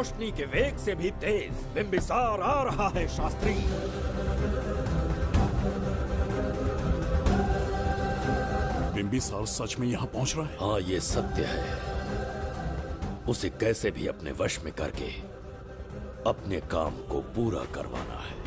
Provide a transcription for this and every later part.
रोशनी के वेग से भी तेज बिंबिसार आ रहा है शास्त्री। बिंबिसार सच में यहाँ पहुंच रहा है? हाँ, ये सत्य है। उसे कैसे भी अपने वश में करके अपने काम को पूरा करवाना है।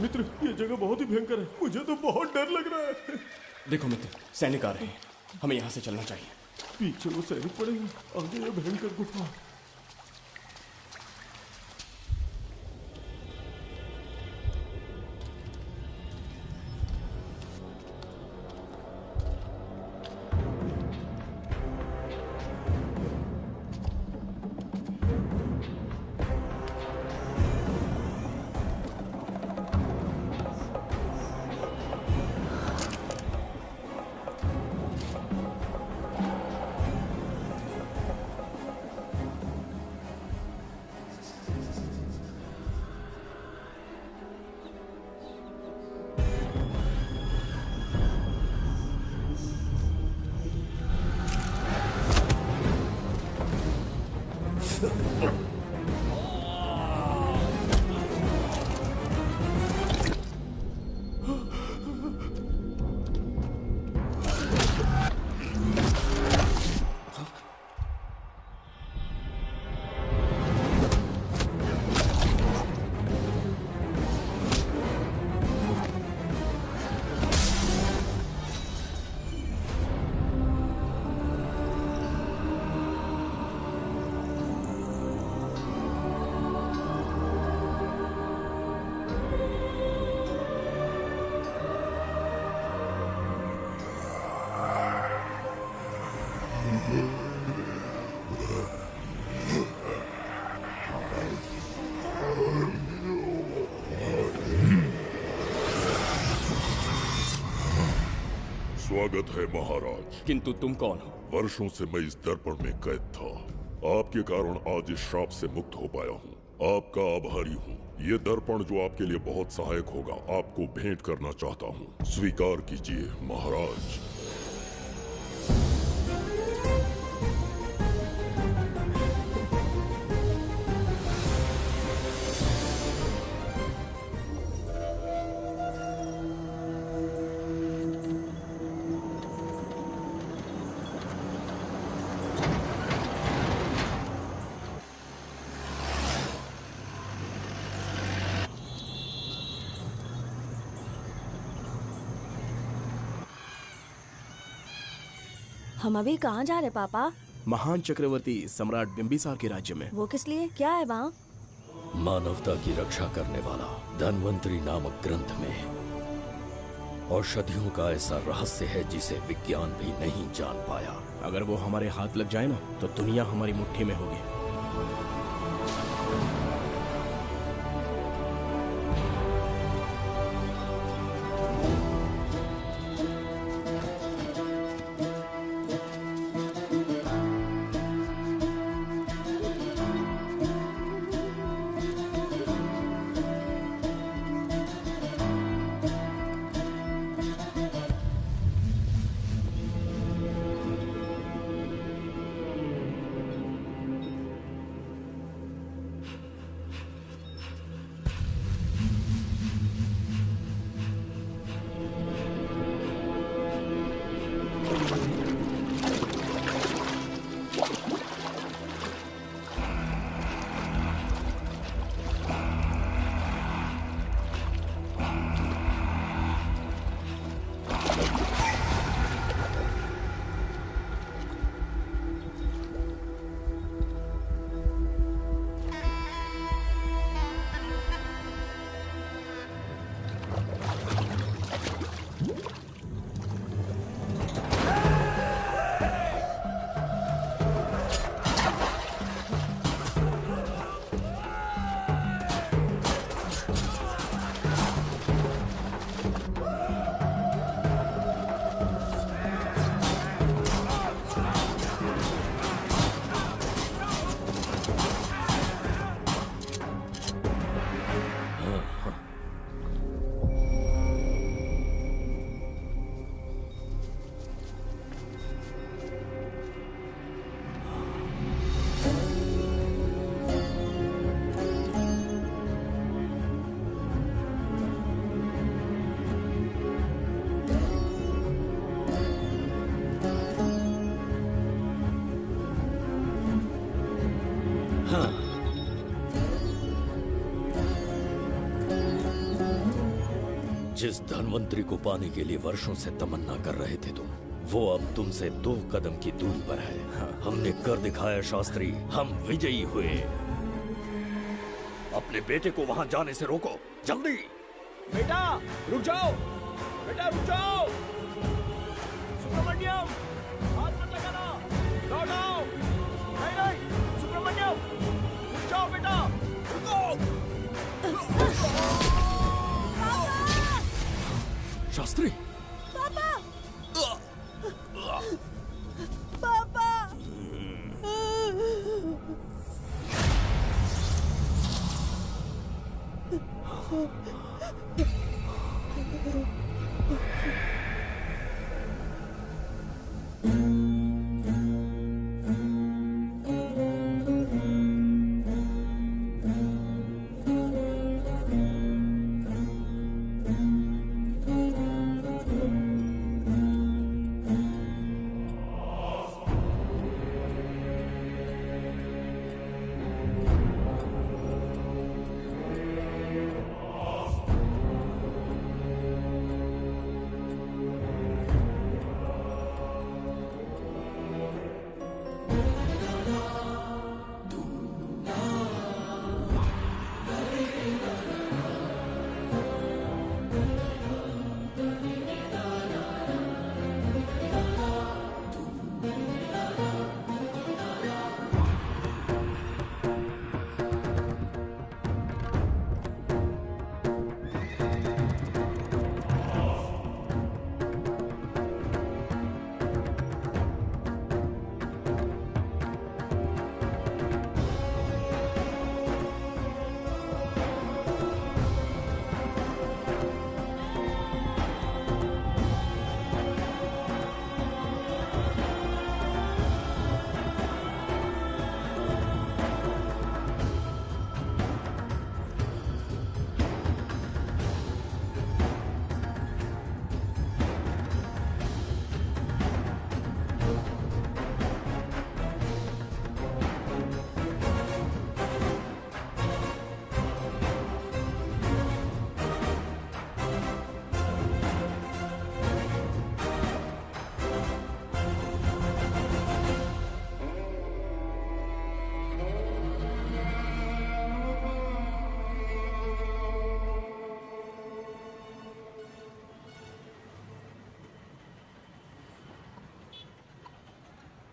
मित्र, ये जगह बहुत ही भयंकर है। मुझे तो बहुत डर लग रहा है। देखो मित्र, सैनिक आ रहे हैं। हमें यहाँ से चलना चाहिए। पीछे वो सैनिक पड़ेंगे, आगे ये भयंकर गुफा। स्वागत है महाराज। किंतु तुम कौन हो? वर्षों से मैं इस दर्पण में कैद था। आपके कारण आज इस श्राप से मुक्त हो पाया हूँ। आपका आभारी हूँ। ये दर्पण जो आपके लिए बहुत सहायक होगा, आपको भेंट करना चाहता हूँ। स्वीकार कीजिए महाराज। हम अभी कहाँ जा रहे पापा? महान चक्रवर्ती सम्राट बिंबिसार के राज्य में। वो किस लिए? क्या है वहाँ? मानवता की रक्षा करने वाला धन्वंतरी नामक ग्रंथ में औषधियों का ऐसा रहस्य है जिसे विज्ञान भी नहीं जान पाया। अगर वो हमारे हाथ लग जाए ना, तो दुनिया हमारी मुट्ठी में होगी। जिस धनवंतरी को पाने के लिए वर्षों से तमन्ना कर रहे थे तुम, वो अब तुमसे 2 कदम की दूरी पर है। हमने कर दिखाया शास्त्री, हम विजयी हुए। अपने बेटे को वहां जाने से रोको, जल्दी। बेटा रुक जाओ, बेटा रुक जाओ। सुब्रमण्यम, हाथ मत लगाना, लौट आओ। नहीं नहीं सुब्रमण्यम, रुक जाओ बेटा, रुको। शास्त्री, पापा पापा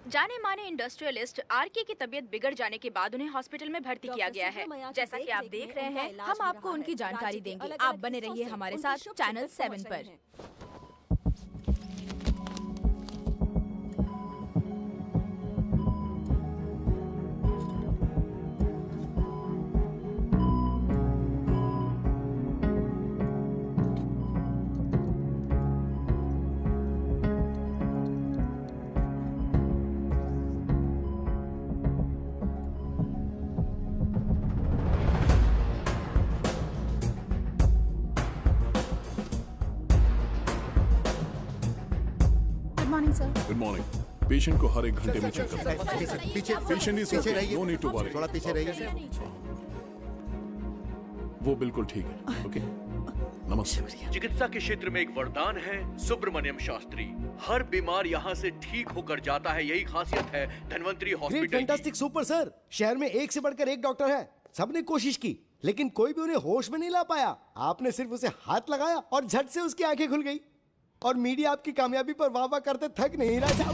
जाने माने इंडस्ट्रियलिस्ट आरके की तबीयत बिगड़ जाने के बाद उन्हें हॉस्पिटल में भर्ती किया गया है। जैसा कि आप देख रहे हैं, हम आपको उनकी जानकारी देंगे। आप बने रहिए हमारे साथ चैनल 7 पर। Good morning. पेशेंट को हर 1 घंटे में चेक करना है। पीछे पेशेंट इज पीछे रहिए, नो नीड टू वरी। थोड़ा पीछे रहिए। वो बिल्कुल ठीक है। ओके, नमस्ते। चिकित्सा के क्षेत्र में एक वरदान है सुब्रमण्यम शास्त्री। हर बीमार यहाँ से ठीक होकर जाता है, यही खासियत है धनवंतरी हॉस्पिटल की। Fantastic super sir. शहर में एक से बढ़कर एक डॉक्टर है। सबने कोशिश की लेकिन कोई भी उन्हें होश में नहीं ला पाया। आपने सिर्फ उसे हाथ लगाया और झट से उसकी आंखें खुल गई। और मीडिया आपकी कामयाबी पर वाह वाह करते थक नहीं रहा।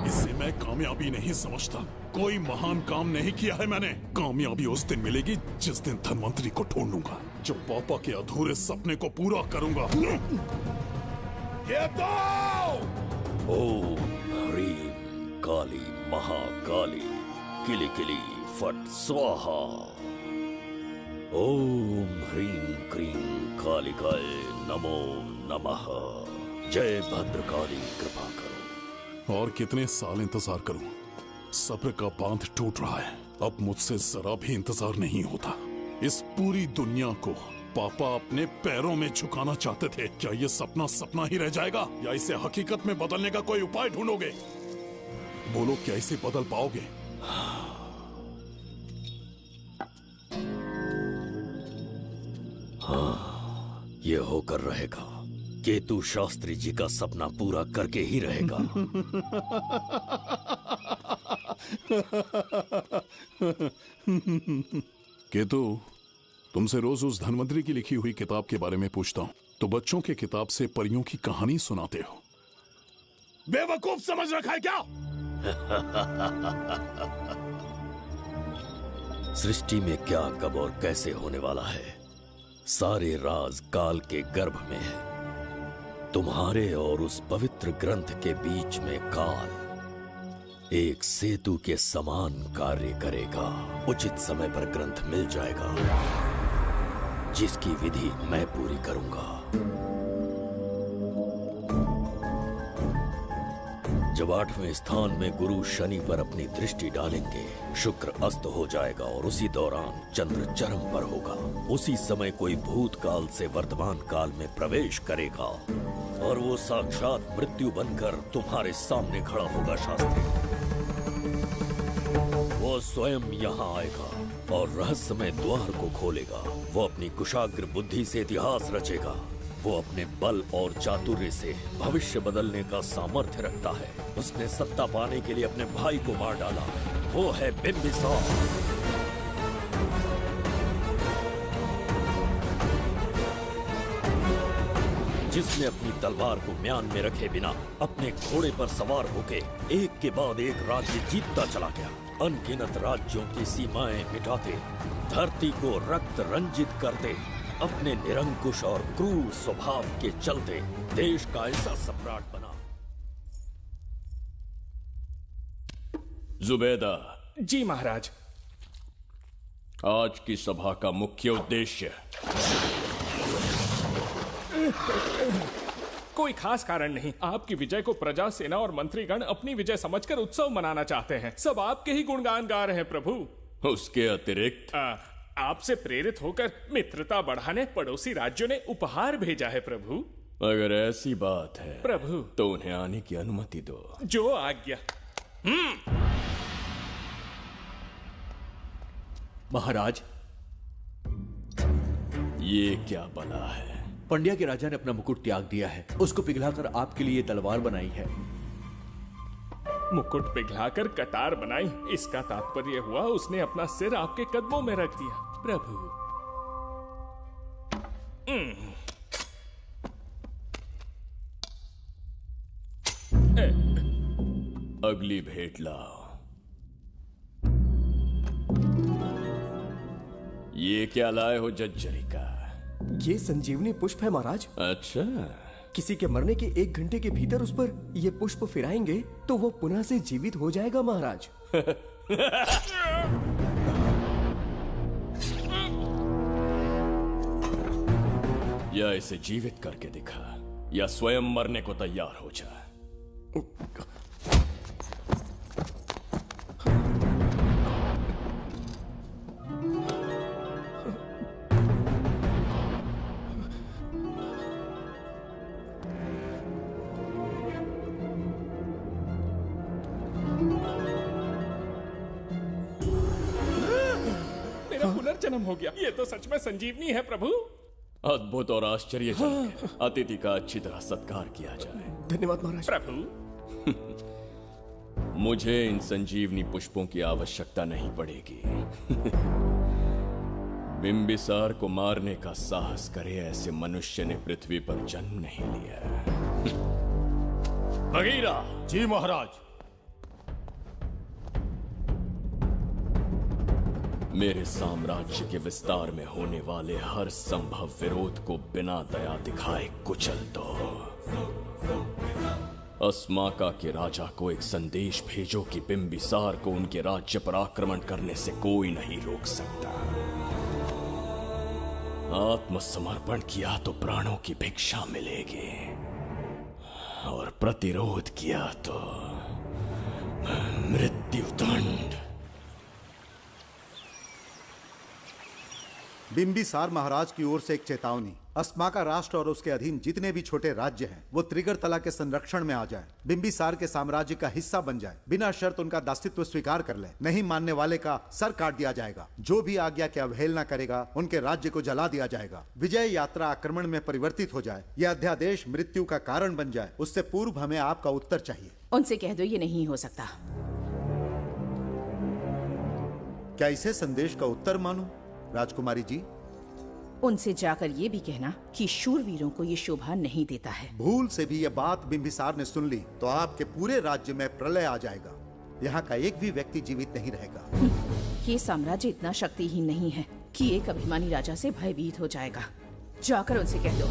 इसे मैं कामयाबी नहीं समझता। कोई महान काम नहीं किया है मैंने। कामयाबी उस दिन मिलेगी जिस दिन धनवंतरी को ढूंढूंगा, जो पापा के अधूरे सपने को पूरा करूंगा। ये दो! ओम ह्रीं काली महाकाली किली किली फट स्वाहा। ओम ह्रीं क्रीं कालिकाय नमो नमः। जय भद्रकाली, कृपा करो। और कितने साल इंतजार करूं? सब्र का बांध टूट रहा है। अब मुझसे जरा भी इंतजार नहीं होता। इस पूरी दुनिया को पापा अपने पैरों में झुकाना चाहते थे। क्या ये सपना सपना ही रह जाएगा या इसे हकीकत में बदलने का कोई उपाय ढूंढोगे? बोलो, क्या इसे बदल पाओगे? हाँ, ये होकर रहेगा। केतु शास्त्री जी का सपना पूरा करके ही रहेगा। केतु, तुमसे रोज उस धनवंतरी की लिखी हुई किताब के बारे में पूछता हूं तो बच्चों के किताब से परियों की कहानी सुनाते हो। बेवकूफ समझ रखा है क्या? सृष्टि में क्या, कब और कैसे होने वाला है, सारे राज काल के गर्भ में है। तुम्हारे और उस पवित्र ग्रंथ के बीच में काल एक सेतु के समान कार्य करेगा। उचित समय पर ग्रंथ मिल जाएगा, जिसकी विधि मैं पूरी करूंगा। जब 8वें स्थान में गुरु शनि पर अपनी दृष्टि डालेंगे, शुक्र अस्त हो जाएगा और उसी दौरान चंद्र चरम पर होगा। उसी समय कोई भूतकाल से वर्तमान काल में प्रवेश करेगा और वो साक्षात मृत्यु बनकर तुम्हारे सामने खड़ा होगा। शास्त्री, वो स्वयं यहाँ आएगा और रहस्यमय द्वार को खोलेगा। वो अपनी कुशाग्र बुद्धि से इतिहास रचेगा। वो अपने बल और चातुर्य से भविष्य बदलने का सामर्थ्य रखता है। उसने सत्ता पाने के लिए अपने भाई को मार डाला। वो है बिंबिसार। जिसने अपनी तलवार को म्यान में रखे बिना अपने घोड़े पर सवार होके एक के बाद एक राज्य जीतता चला गया। अनगिनत राज्यों की सीमाएं मिटाते, धरती को रक्त रंजित करते, अपने निरंकुश और क्रूर स्वभाव के चलते देश का ऐसा सम्राट बना। जुबैदा। जी महाराज। आज की सभा का मुख्य उद्देश्य कोई खास कारण नहीं। आपकी विजय को प्रजा, सेना और मंत्रीगण अपनी विजय समझकर उत्सव मनाना चाहते हैं। सब आपके ही गुणगान गा रहे हैं प्रभु। उसके अतिरिक्त आपसे प्रेरित होकर मित्रता बढ़ाने पड़ोसी राज्यों ने उपहार भेजा है प्रभु। अगर ऐसी बात है प्रभु तो उन्हें आने की अनुमति दो। जो आज्ञा। महाराज, ये क्या बला है? पंड्या के राजा ने अपना मुकुट त्याग दिया है। उसको पिघलाकर आपके लिए तलवार बनाई है। मुकुट पिघलाकर कतार बनाई, इसका तात्पर्य हुआ उसने अपना सिर आपके कदमों में रख दिया प्रभु। अगली भेंट लाओ। ये क्या लाए हो जज्जरी का? ये संजीवनी पुष्प है महाराज। अच्छा। किसी के मरने के 1 घंटे के भीतर उस पर ये पुष्प फिराएंगे तो वो पुनः से जीवित हो जाएगा महाराज। या इसे जीवित करके दिखा या स्वयं मरने को तैयार हो जा। पुनर्जन्म हो गया। ये तो सच में संजीवनी है प्रभु। अद्भुत और आश्चर्यजनक है। अतिथि का अच्छी तरह सत्कार किया जाए। धन्यवाद महाराज। प्रभु, मुझे इन संजीवनी पुष्पों की आवश्यकता नहीं पड़ेगी। बिंबिसार को मारने का साहस करे ऐसे मनुष्य ने पृथ्वी पर जन्म नहीं लिया। बगीरा। जी महाराज। मेरे साम्राज्य के विस्तार में होने वाले हर संभव विरोध को बिना दया दिखाए कुचल दो। अस्माका के राजा को एक संदेश भेजो कि बिंबिसार को उनके राज्य पर आक्रमण करने से कोई नहीं रोक सकता। आत्मसमर्पण किया तो प्राणों की भिक्षा मिलेगी और प्रतिरोध किया तो मृत्युदंड। बिंबिसार महाराज की ओर से एक चेतावनी। अस्माका राष्ट्र और उसके अधीन जितने भी छोटे राज्य हैं वो त्रिगर्तला के संरक्षण में आ जाएं, बिंबिसार के साम्राज्य का हिस्सा बन जाएं, बिना शर्त उनका दासत्व स्वीकार कर लें। नहीं मानने वाले का सर काट दिया जाएगा। जो भी आज्ञा की अवहेलना करेगा उनके राज्य को जला दिया जाएगा। विजय यात्रा आक्रमण में परिवर्तित हो जाए, यह अध्यादेश मृत्यु का कारण बन जाए, उससे पूर्व हमें आपका उत्तर चाहिए। उनसे कह दो ये नहीं हो सकता। क्या इसे संदेश का उत्तर मानूं, राजकुमारी जी? उनसे जाकर ये भी कहना कि शूरवीरों को ये शोभा नहीं देता है। भूल से भी ये बात बिंबिसार ने सुन ली तो आपके पूरे राज्य में प्रलय आ जाएगा। यहाँ का एक भी व्यक्ति जीवित नहीं रहेगा। ये साम्राज्य इतना शक्तिहीन नहीं है कि एक अभिमानी राजा से भयभीत हो जाएगा। जाकर उनसे कह दो।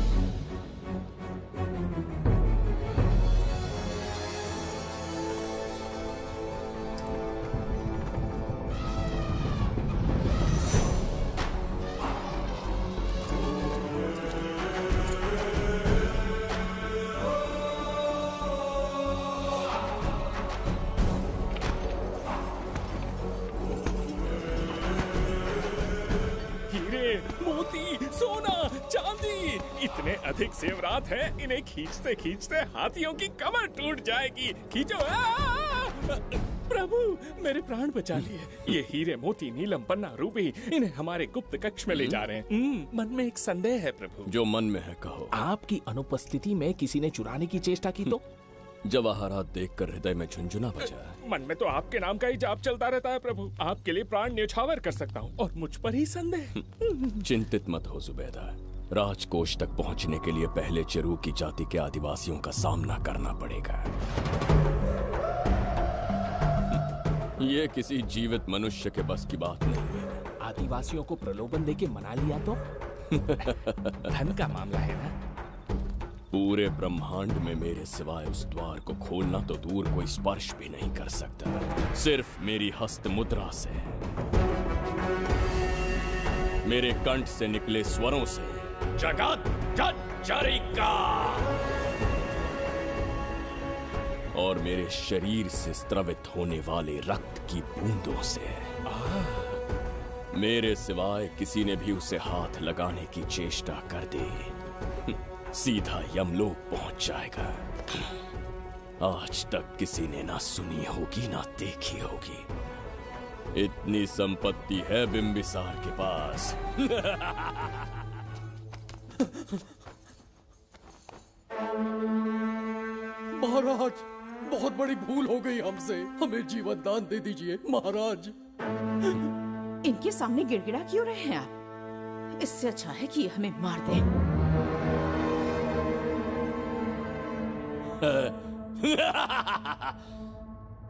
इतने अधिक जेवरात हैं, इन्हें खींचते खींचते हाथियों की कमर टूट जाएगी। खींचो। प्रभु मेरे प्राण बचा लिए। ये हीरे मोती नीलम पन्ना रूबी इन्हें हमारे गुप्त कक्ष में ले जा रहे हैं। मन में एक संदेह है प्रभु। जो मन में है कहो। आपकी अनुपस्थिति में किसी ने चुराने की चेष्टा की तो? जवाहरात देखकर हृदय में झुंझुना बजा। मन में तो आपके नाम का ही जाप चलता रहता है प्रभु। आपके लिए प्राण न्यौछावर कर सकता हूँ और मुझ पर ही संदेह। चिंतित मत हो जुबैदा। राजकोष तक पहुंचने के लिए पहले चिरूकी जाति के आदिवासियों का सामना करना पड़ेगा। ये किसी जीवित मनुष्य के बस की बात नहीं है। आदिवासियों को प्रलोभन देके मना लिया तो? धन का मामला है ना। पूरे ब्रह्मांड में मेरे सिवाय उस द्वार को खोलना तो दूर कोई स्पर्श भी नहीं कर सकता। सिर्फ मेरी हस्त मुद्रा से, मेरे कंठ से निकले स्वरों से जगत जर्जरिका और मेरे शरीर से स्त्रवित होने वाले रक्त की बूंदों से। मेरे सिवाय किसी ने भी उसे हाथ लगाने की चेष्टा कर दी, सीधा यमलोक पहुंच जाएगा। आज तक किसी ने ना सुनी होगी ना देखी होगी। इतनी संपत्ति है बिंबिसार के पास। महाराज, बहुत बड़ी भूल हो गई हमसे। हमें जीवन दान दे दीजिए महाराज। इनके सामने गिड़गिड़ा क्यों रहे हैं आप? इससे अच्छा है कि हमें मार दें।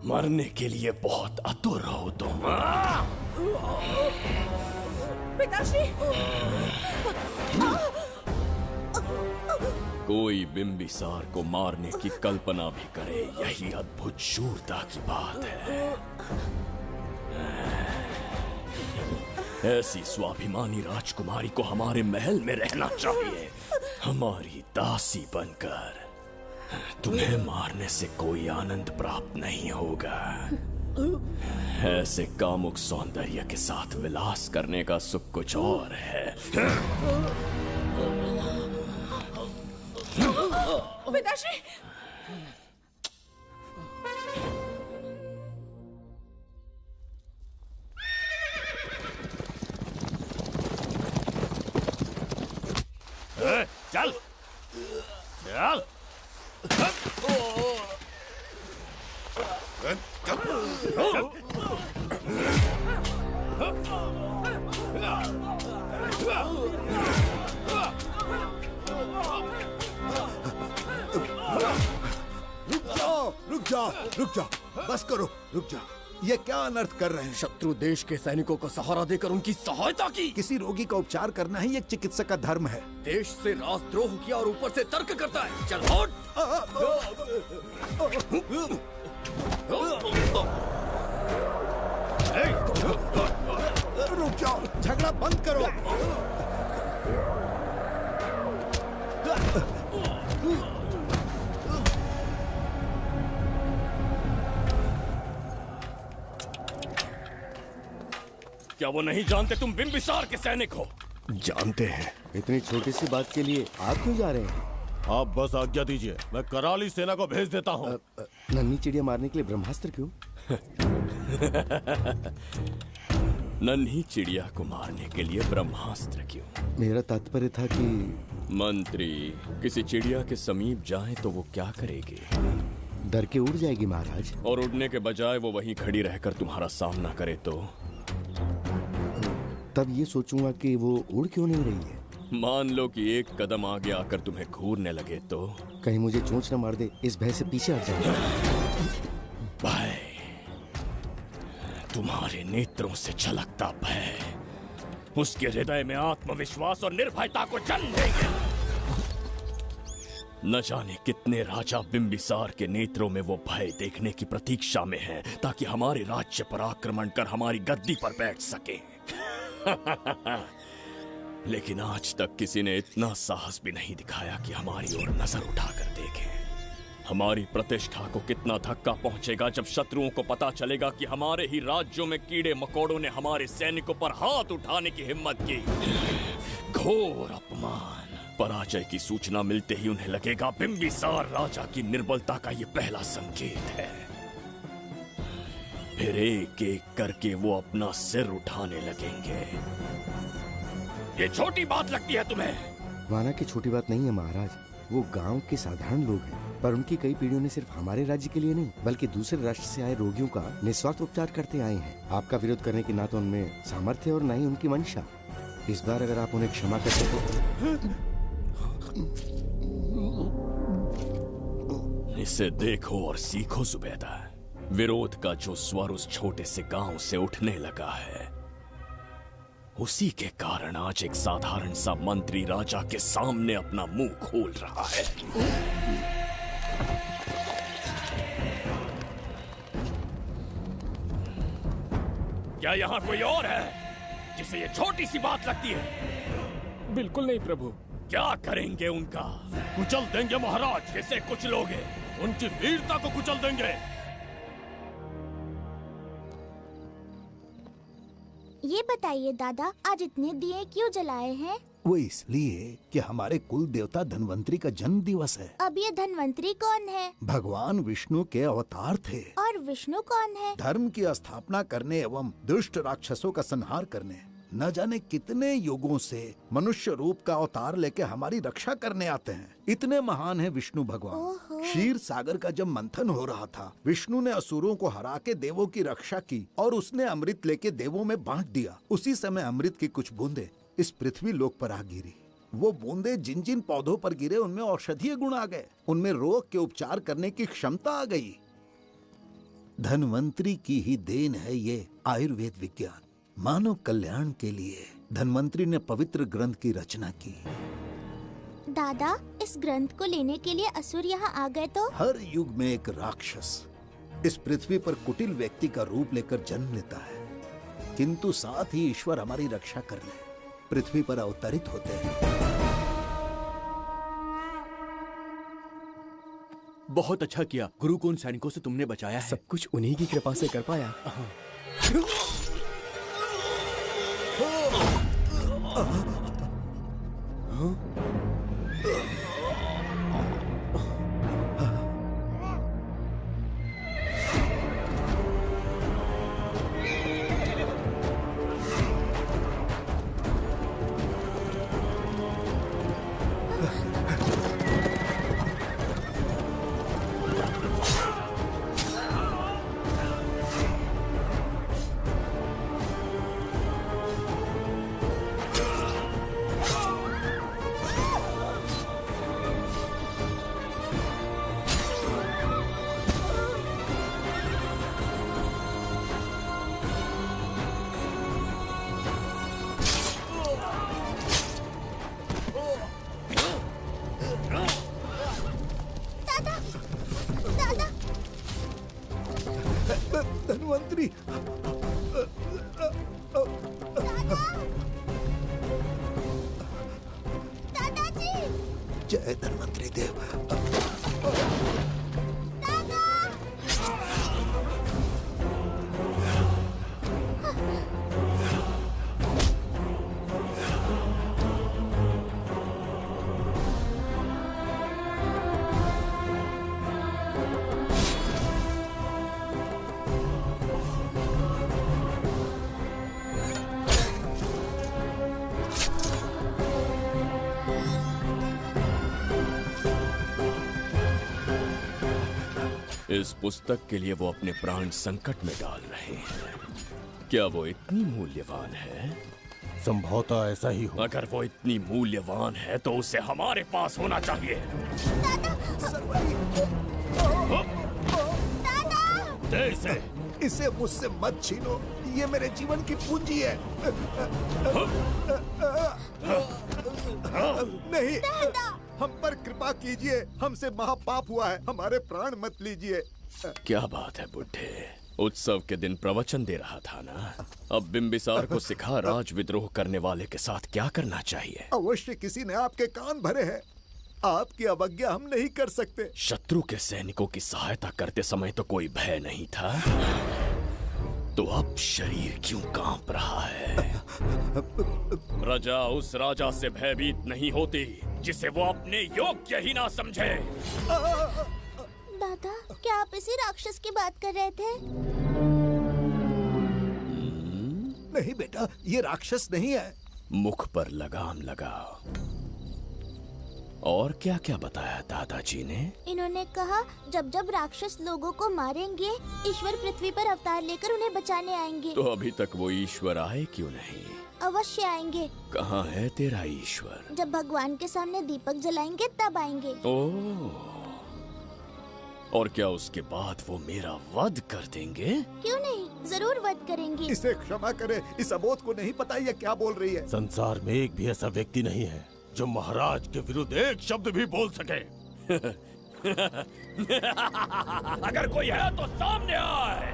मरने के लिए बहुत आतुर हो तुम। पिताश्री! कोई बिंबिसार को मारने की कल्पना भी करे, यही अद्भुत शूरता की बात है। ऐसी स्वाभिमानी राजकुमारी को हमारे महल में रहना चाहिए, हमारी दासी बनकर। तुम्हें मारने से कोई आनंद प्राप्त नहीं होगा। ऐसे कामुक सौंदर्य के साथ विलास करने का सुख कुछ और है। पिताश्री! चल चल। रुक जाओ, बस करो, रुक जाओ। ये क्या अनर्थ कर रहे हैं? शत्रु देश के सैनिकों को सहारा देकर उनकी सहायता की। किसी रोगी का उपचार करना ही एक चिकित्सक का धर्म है। देश से राजद्रोह किया और ऊपर से तर्क करता है। चल हट! रुक जाओ, झगड़ा बंद करो। क्या वो नहीं जानते तुम बिंबिसार के सैनिक हो? जानते हैं। इतनी छोटी सी बात के लिए आप क्यों जा रहे हैं? आप बस आज्ञा दीजिए, मैं कराली सेना को भेज देता हूँ। नन्ही चिड़िया मारने के लिए ब्रह्मास्त्र क्यों? नन्ही चिड़िया को मारने के लिए ब्रह्मास्त्र क्यों? मेरा तात्पर्य था कि मंत्री, किसी चिड़िया के समीप जाएं तो वो क्या करेगी? डर के उड़ जाएगी महाराज। और उड़ने के बजाय वो वहीं खड़ी रहकर तुम्हारा सामना करे तो? तब ये सोचूंगा कि वो उड़ क्यों नहीं रही है। मान लो कि एक कदम आगे आकर तुम्हें घूरने लगे तो? कहीं मुझे चोंच न मार दे, इस भय से पीछे हट जाऊंगा। भय, तुम्हारे नेत्रों से झलकता भय उसके हृदय में आत्मविश्वास और निर्भयता को जन्म देंगे। न जाने कितने राजा बिंबिसार के नेत्रों में वो भय देखने की प्रतीक्षा में हैं, ताकि हमारे राज्य पर आक्रमण कर हमारी गद्दी पर बैठ सके। लेकिन आज तक किसी ने इतना साहस भी नहीं दिखाया कि हमारी ओर नजर उठाकर देखे। हमारी प्रतिष्ठा को कितना धक्का पहुंचेगा जब शत्रुओं को पता चलेगा कि हमारे ही राज्यों में कीड़े मकोड़ों ने हमारे सैनिकों पर हाथ उठाने की हिम्मत की। घोर अपमान। पराजय की सूचना मिलते ही उन्हें लगेगा बिंबिसार राजा की निर्बलता का ये पहला संकेत है। फिर एक एक करके वो अपना सिर उठाने लगेंगे। ये छोटी बात लगती है तुम्हें? माना कि छोटी बात नहीं है महाराज। वो गांव के साधारण लोग हैं, पर उनकी कई पीढ़ियों ने सिर्फ हमारे राज्य के लिए नहीं बल्कि दूसरे राष्ट्र से आए रोगियों का निस्वार्थ उपचार करते आए हैं। आपका विरोध करने की ना तो उनमें सामर्थ्य और ना ही उनकी मंशा। इस बार अगर आप उन्हें क्षमा करते तो। इसे देखो और सीखो जुबैदा। विरोध का जो स्वर उस छोटे से गांव से उठने लगा है, उसी के कारण आज एक साधारण सा मंत्री राजा के सामने अपना मुंह खोल रहा है। क्या यहाँ कोई और है जिसे ये छोटी सी बात लगती है? बिल्कुल नहीं प्रभु। क्या करेंगे उनका? कुचल देंगे महाराज। जिसे कुचलोगे? उनकी वीरता को कुचल देंगे। ये बताइए दादा, आज इतने दिए क्यों जलाए हैं? वो इसलिए कि हमारे कुल देवता धन्वंतरी का जन्म दिवस है। अब ये धन्वंतरी कौन है? भगवान विष्णु के अवतार थे। और विष्णु कौन है? धर्म की स्थापना करने एवं दुष्ट राक्षसों का संहार करने न जाने कितने युगों से मनुष्य रूप का अवतार लेके हमारी रक्षा करने आते हैं। इतने महान है विष्णु भगवान। क्षीर सागर का जब मंथन हो रहा था, विष्णु ने असुरों को हरा के देवों की रक्षा की और उसने अमृत लेके देवों में बांट दिया। उसी समय अमृत की कुछ बूंदे इस पृथ्वी लोक पर आ गिरी। वो बूंदे जिन जिन पौधों पर गिरे उनमें औषधीय गुण आ गए, उनमें रोग के उपचार करने की क्षमता आ गई। धन्वंतरी की ही देन है ये आयुर्वेद विज्ञान। मानव कल्याण के लिए धन्वंतरी ने पवित्र ग्रंथ की रचना की। दादा, इस ग्रंथ को लेने के लिए असुर यहाँ आ गए तो? हर युग में एक राक्षस इस पृथ्वी पर कुटिल व्यक्ति का रूप लेकर जन्म लेता है, किंतु साथ ही ईश्वर हमारी रक्षा करने पृथ्वी पर अवतरित होते हैं। बहुत अच्छा किया गुरु को उन सैनिकों से तुमने बचाया है। सब कुछ उन्हीं की कृपा से कर पाया। धन्वंतरी, दादाजी, जय धन्वंतरी देव। इस पुस्तक के लिए वो अपने प्राण संकट में डाल रहे हैं। क्या वो इतनी मूल्यवान है? संभवतः ऐसा ही हो। अगर वो इतनी मूल्यवान है तो उसे हमारे पास होना चाहिए। दे इसे मुझसे मत छीनो, ये मेरे जीवन की पूंजी है। नहीं, हम पर कृपा कीजिए, हमसे महापाप हुआ है, हमारे प्राण मत लीजिए। क्या बात है बुड्ढे, उत्सव के दिन प्रवचन दे रहा था ना। अब बिंबिसार को सिखा राज विद्रोह करने वाले के साथ क्या करना चाहिए। अवश्य किसी ने आपके कान भरे हैं, आपकी अवज्ञा हम नहीं कर सकते। शत्रु के सैनिकों की सहायता करते समय तो कोई भय नहीं था, तो अब शरीर क्यों कांप रहा है? प्रजा उस राजा से भयभीत नहीं होती जिसे वो अपने योग्य ही ना समझे। दादा, क्या आप इसी राक्षस की बात कर रहे थे? नहीं बेटा, ये राक्षस नहीं है। मुख पर लगाम लगाओ। और क्या क्या बताया दादाजी ने? इन्होंने कहा जब जब राक्षस लोगों को मारेंगे, ईश्वर पृथ्वी पर अवतार लेकर उन्हें बचाने आएंगे। तो अभी तक वो ईश्वर आए क्यों नहीं? अवश्य आएंगे। कहाँ है तेरा ईश्वर? जब भगवान के सामने दीपक जलाएंगे तब आएंगे। ओह, और क्या उसके बाद वो मेरा वध कर देंगे? क्यों नहीं, जरूर वध करेंगे। इसे क्षमा करे, इस अबोध को नहीं पता ये क्या बोल रही है। संसार में एक भी ऐसा व्यक्ति नहीं है जो महाराज के विरुद्ध एक शब्द भी बोल सके। अगर कोई है तो सामने आए।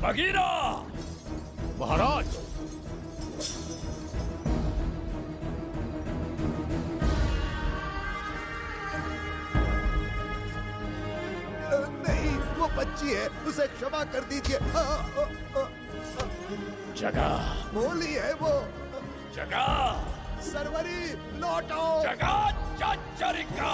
बगीरा! महाराज! नहीं, वो बच्ची है, उसे क्षमा कर दीजिए। जगह भोली है वो। जगह सरवरी, लौट आओ। जगह चचरिका।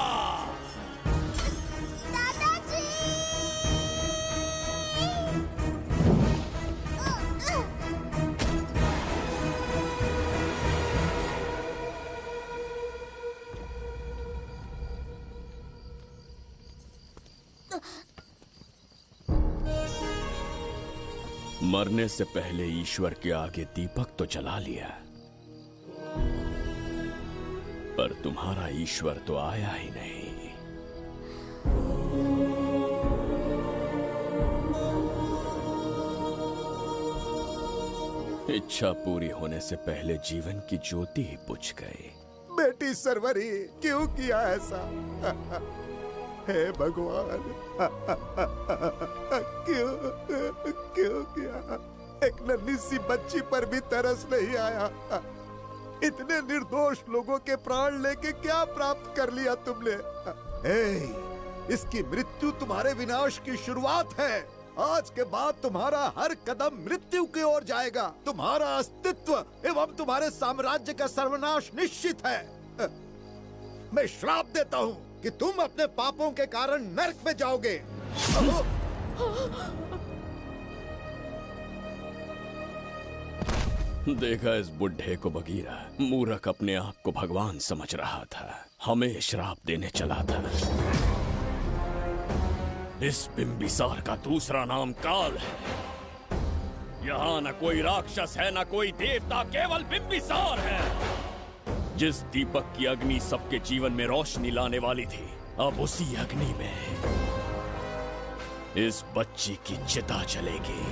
मरने से पहले ईश्वर के आगे दीपक तो जला लिया, पर तुम्हारा ईश्वर तो आया ही नहीं। इच्छा पूरी होने से पहले जीवन की ज्योति ही बुझ गई। बेटी सरवरी, क्यों किया ऐसा? हे भगवान, क्यों किया? एक नन्ही सी बच्ची पर भी तरस नहीं आया। इतने निर्दोष लोगों के प्राण लेके क्या प्राप्त कर लिया तुमने? इसकी मृत्यु तुम्हारे विनाश की शुरुआत है। आज के बाद तुम्हारा हर कदम मृत्यु की ओर जाएगा। तुम्हारा अस्तित्व एवं तुम्हारे साम्राज्य का सर्वनाश निश्चित है। मैं श्राप देता हूँ कि तुम अपने पापों के कारण नरक में जाओगे। देखा इस बुढ़े को बगीरा, मूर्ख अपने आप को भगवान समझ रहा था, हमें श्राप देने चला था। इस बिंबिसार का दूसरा नाम काल है। यहाँ न कोई राक्षस है, न कोई देवता, केवल बिंबिसार है। जिस दीपक की अग्नि सबके जीवन में रोशनी लाने वाली थी, अब उसी अग्नि में इस बच्ची की चिता जलेगी।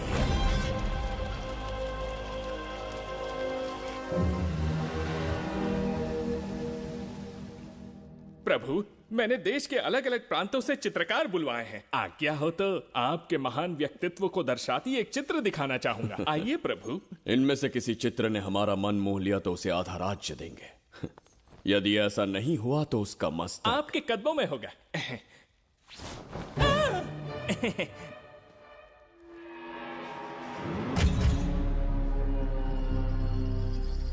प्रभु, मैंने देश के अलग अलग प्रांतों से चित्रकार बुलवाए हैं। आज्ञा हो तो आपके महान व्यक्तित्व को दर्शाती एक चित्र दिखाना चाहूंगा। आइए प्रभु। इनमें से किसी चित्र ने हमारा मन मोह लिया तो उसे आधा राज्य देंगे। यदि ऐसा नहीं हुआ तो उसका मस्तक आपके कदमों में होगा।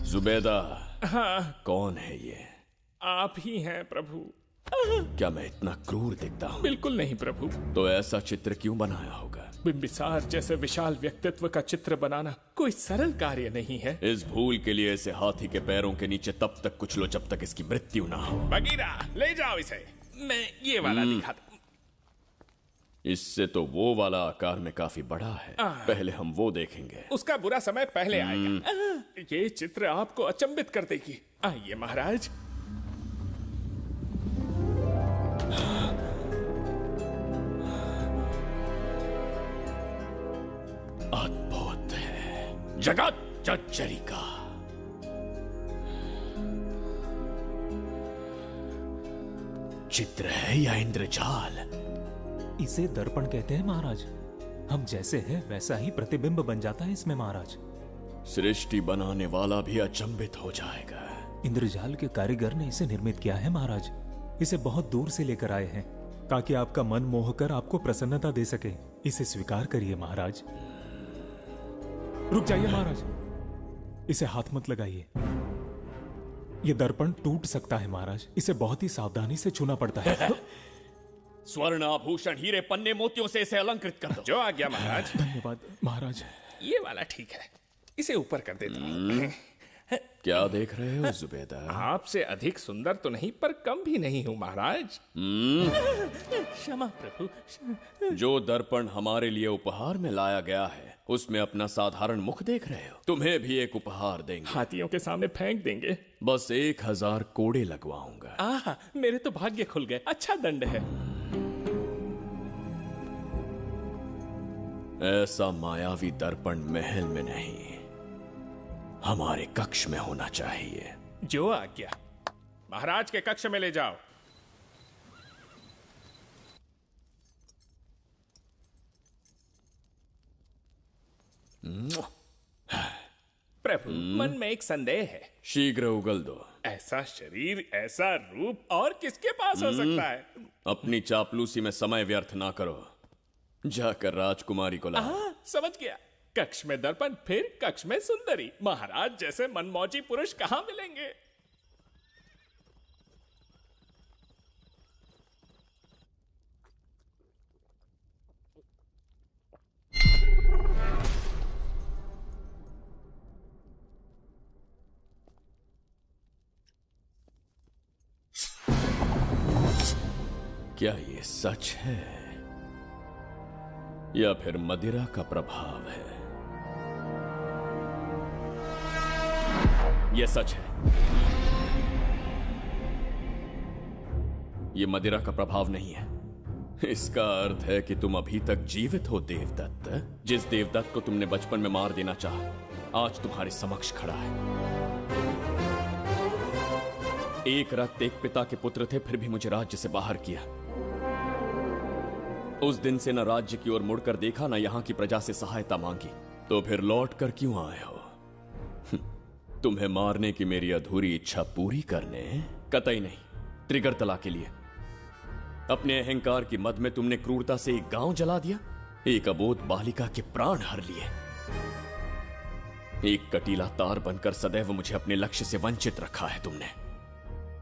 जुबैदा। हाँ। कौन है ये? आप ही हैं प्रभु। क्या मैं इतना क्रूर दिखता हूँ? बिल्कुल नहीं प्रभु। तो ऐसा चित्र क्यों बनाया होगा? बिंबिसार जैसे विशाल व्यक्तित्व का चित्र बनाना कोई सरल कार्य नहीं है। इस भूल के लिए इसे हाथी के पैरों के नीचे तब तक कुचलो जब तक इसकी मृत्यु ना हो। बगीरा ले जाओ इसे। मैं ये वाला दिखाता। इससे तो वो वाला आकार में काफी बड़ा है। पहले हम वो देखेंगे। उसका बुरा समय पहले आएगा। ये चित्र आपको अचंभित कर देगी। आइए महाराज। अद्भुत है। जगत जज्जरी का चित्र है या इंद्रजाल? इसे दर्पण कहते हैं महाराज। हम जैसे हैं वैसा ही प्रतिबिंब बन जाता है इसमें महाराज। सृष्टि बनाने वाला भी अचंभित हो जाएगा। इंद्रजाल के कारीगर ने इसे निर्मित किया है महाराज। इसे बहुत दूर से लेकर आए हैं ताकि आपका मन मोह कर आपको प्रसन्नता दे सके। इसे स्वीकार करिए महाराज। रुक जाइए महाराज, इसे हाथ मत लगाइए। यह दर्पण टूट सकता है महाराज। इसे बहुत ही सावधानी से छूना पड़ता है। स्वर्ण आभूषण हीरे पन्ने मोतियों से इसे अलंकृत कर दो। जो आ गया महाराज। धन्यवाद महाराज। ये वाला ठीक है, इसे ऊपर कर देता हूं। क्या देख रहे हो जुबैदा? आपसे अधिक सुंदर तो नहीं पर कम भी नहीं हूं महाराज। क्षमा प्रभु। जो दर्पण हमारे लिए उपहार में लाया गया है उसमें अपना साधारण मुख देख रहे हो। तुम्हें भी एक उपहार देंगे। हाथियों के सामने फेंक देंगे। बस 1000 कोड़े लगवाऊंगा। मेरे तो भाग्य खुल गए। अच्छा दंड है। ऐसा मायावी दर्पण महल में नहीं, हमारे कक्ष में होना चाहिए। जो आज्ञा। महाराज के कक्ष में ले जाओ। प्रभु, मन में एक संदेह है। शीघ्र उगल दो। ऐसा शरीर, ऐसा रूप और किसके पास हो सकता है? अपनी चापलूसी में समय व्यर्थ ना करो। जाकर राजकुमारी को लाओ। समझ गया। कक्ष में दर्पण, फिर कक्ष में सुंदरी। महाराज जैसे मनमौजी पुरुष कहां मिलेंगे? क्या ये सच है या फिर मदिरा का प्रभाव है? यह सच है। यह मदिरा का प्रभाव नहीं है। इसका अर्थ है कि तुम अभी तक जीवित हो देवदत्त। जिस देवदत्त को तुमने बचपन में मार देना चाहा आज तुम्हारे समक्ष खड़ा है। एक रक्त एक पिता के पुत्र थे, फिर भी मुझे राज्य से बाहर किया। उस दिन से न राज्य की ओर मुड़कर देखा, न यहां की प्रजा से सहायता मांगी। तो फिर लौट कर क्यों आए हो? तुम्हें मारने की मेरी अधूरी इच्छा पूरी करने? कतई नहीं, त्रिगर्तला के लिए। अपने अहंकार की मद में तुमने क्रूरता से एक गांव जला दिया, एक अबोध बालिका के प्राण हर लिए। एक कटीला तार बनकर सदैव मुझे अपने लक्ष्य से वंचित रखा है तुमने।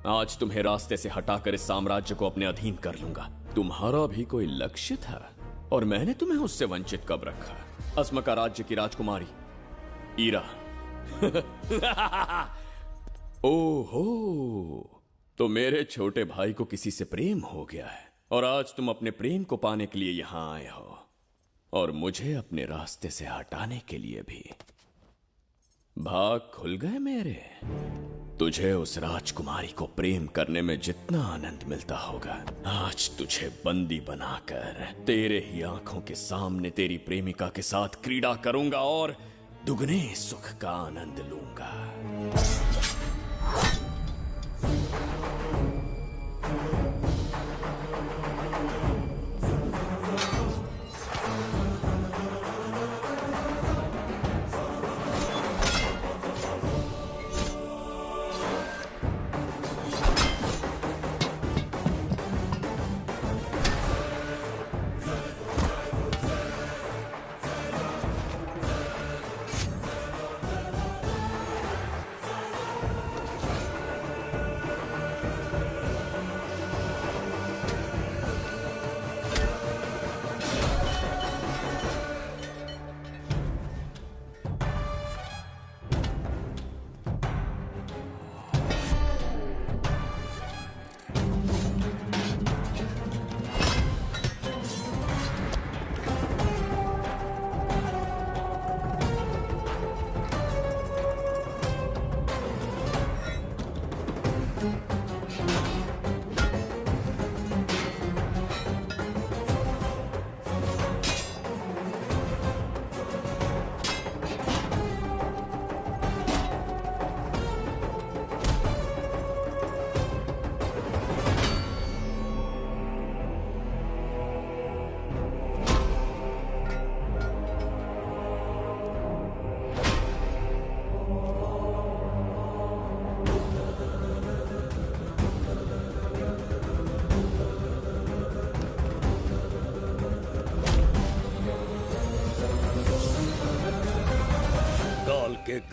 आज तुम्हें रास्ते से हटाकर इस साम्राज्य को अपने अधीन कर लूंगा। तुम्हारा भी कोई लक्ष्य था और मैंने तुम्हें उससे वंचित कब रखा? अस्मका राज्य की राजकुमारी ईरा। ओहो, तो मेरे छोटे भाई को किसी से प्रेम हो गया है और आज तुम अपने प्रेम को पाने के लिए यहां आए हो और मुझे अपने रास्ते से हटाने के लिए भी। भाग खुल गए मेरे। तुझे उस राजकुमारी को प्रेम करने में जितना आनंद मिलता होगा, आज तुझे बंदी बनाकर तेरे ही आंखों के सामने तेरी प्रेमिका के साथ क्रीड़ा करूंगा और दुगने सुख का आनंद लूंगा।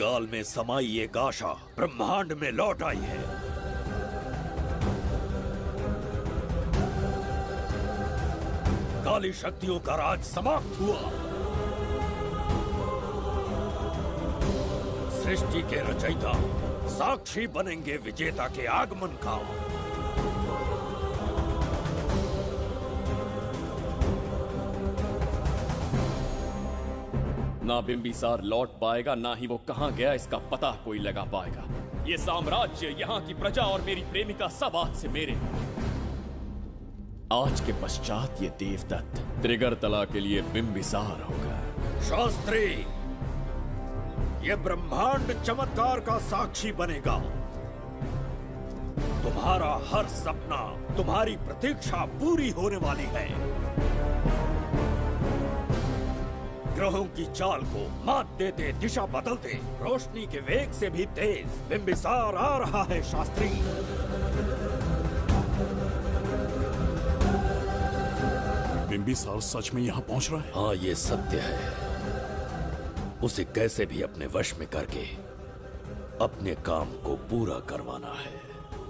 गाल में समाई एक आशा ब्रह्मांड में लौट आई है। काली शक्तियों का राज समाप्त हुआ। सृष्टि के रचयिता साक्षी बनेंगे विजेता के आगमन का। ना बिंबिसार लौट पाएगा, ना ही वो कहां गया इसका पता कोई लगा पाएगा। ये साम्राज्य, यहाँ की प्रजा और मेरी प्रेमिका सब आज से मेरे। आज के पश्चात ये देवदत्त त्रिगर्तला के लिए बिंबिसार होगा। शास्त्री, ये ब्रह्मांड चमत्कार का साक्षी बनेगा। तुम्हारा हर सपना, तुम्हारी प्रतीक्षा पूरी होने वाली है। ग्रहों की चाल को मात देते, दिशा बदलते, रोशनी के वेग से भी तेज बिंबिसार आ रहा है शास्त्री। बिंबिसार सच में यहाँ पहुँच रहा है? हाँ, ये सत्य है। उसे कैसे भी अपने वश में करके अपने काम को पूरा करवाना है,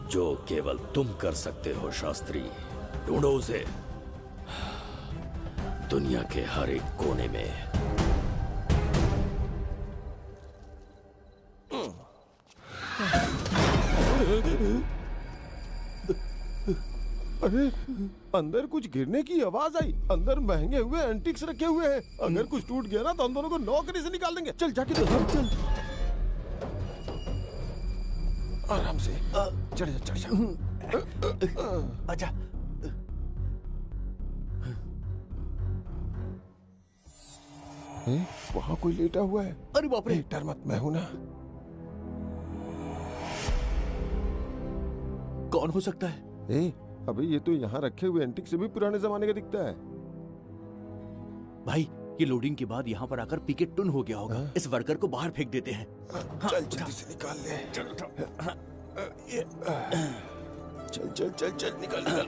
जो केवल तुम कर सकते हो शास्त्री। ढूंढो उसे दुनिया के हर एक कोने में। अरे, अंदर कुछ गिरने की आवाज आई। अंदर महंगे हुए एंटिक्स रखे हुए हैं। अगर कुछ टूट गया ना तो हम दोनों को नौकरी से निकाल देंगे। चल जाके देख। चल आराम से चढ़ जा, चढ़ जा। आजा। वहाँ कोई लेटा हुआ है। अरे बाप रे, डर मत, मैं हूं ना। कौन हो सकता है? अबे ये तो यहाँ रखे हुए एंटिक से भी पुराने जमाने का दिखता है। भाई, ये लोडिंग के बाद यहाँ पर आकर पीके टुन हो गया होगा। इस वर्कर को बाहर फेंक देते हैं। चल जल्दी से निकाल ले। चल चल चल चल निकाल निकाल।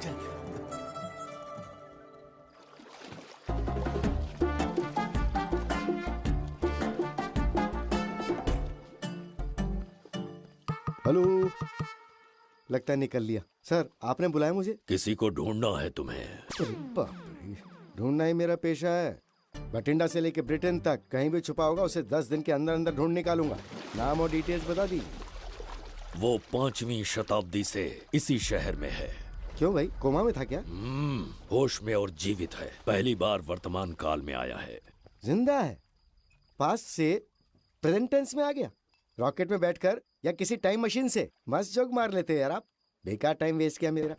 हेलो, लगता है निकल लिया। सर, आपने बुलाया मुझे? किसी को ढूंढना है तुम्हें। अरे बाप रे, ढूंढना ही मेरा पेशा है। बठिंडा से लेके ब्रिटेन तक कहीं भी छुपा होगा उसे 10 दिन के अंदर अंदर ढूंढ निकालूंगा। नाम और डिटेल्स बता दी। वो 5वीं शताब्दी से इसी शहर में है। क्यों भाई, कोमा में था क्या? होश में और जीवित है। पहली बार वर्तमान काल में आया है। जिंदा है? पास्ट से प्रेजेंट टेंस में आ गया? रॉकेट में बैठकर या किसी टाइम मशीन से? मस्त जोक मार लेते यार आप। बेकार टाइम वेस्ट किया मेरा।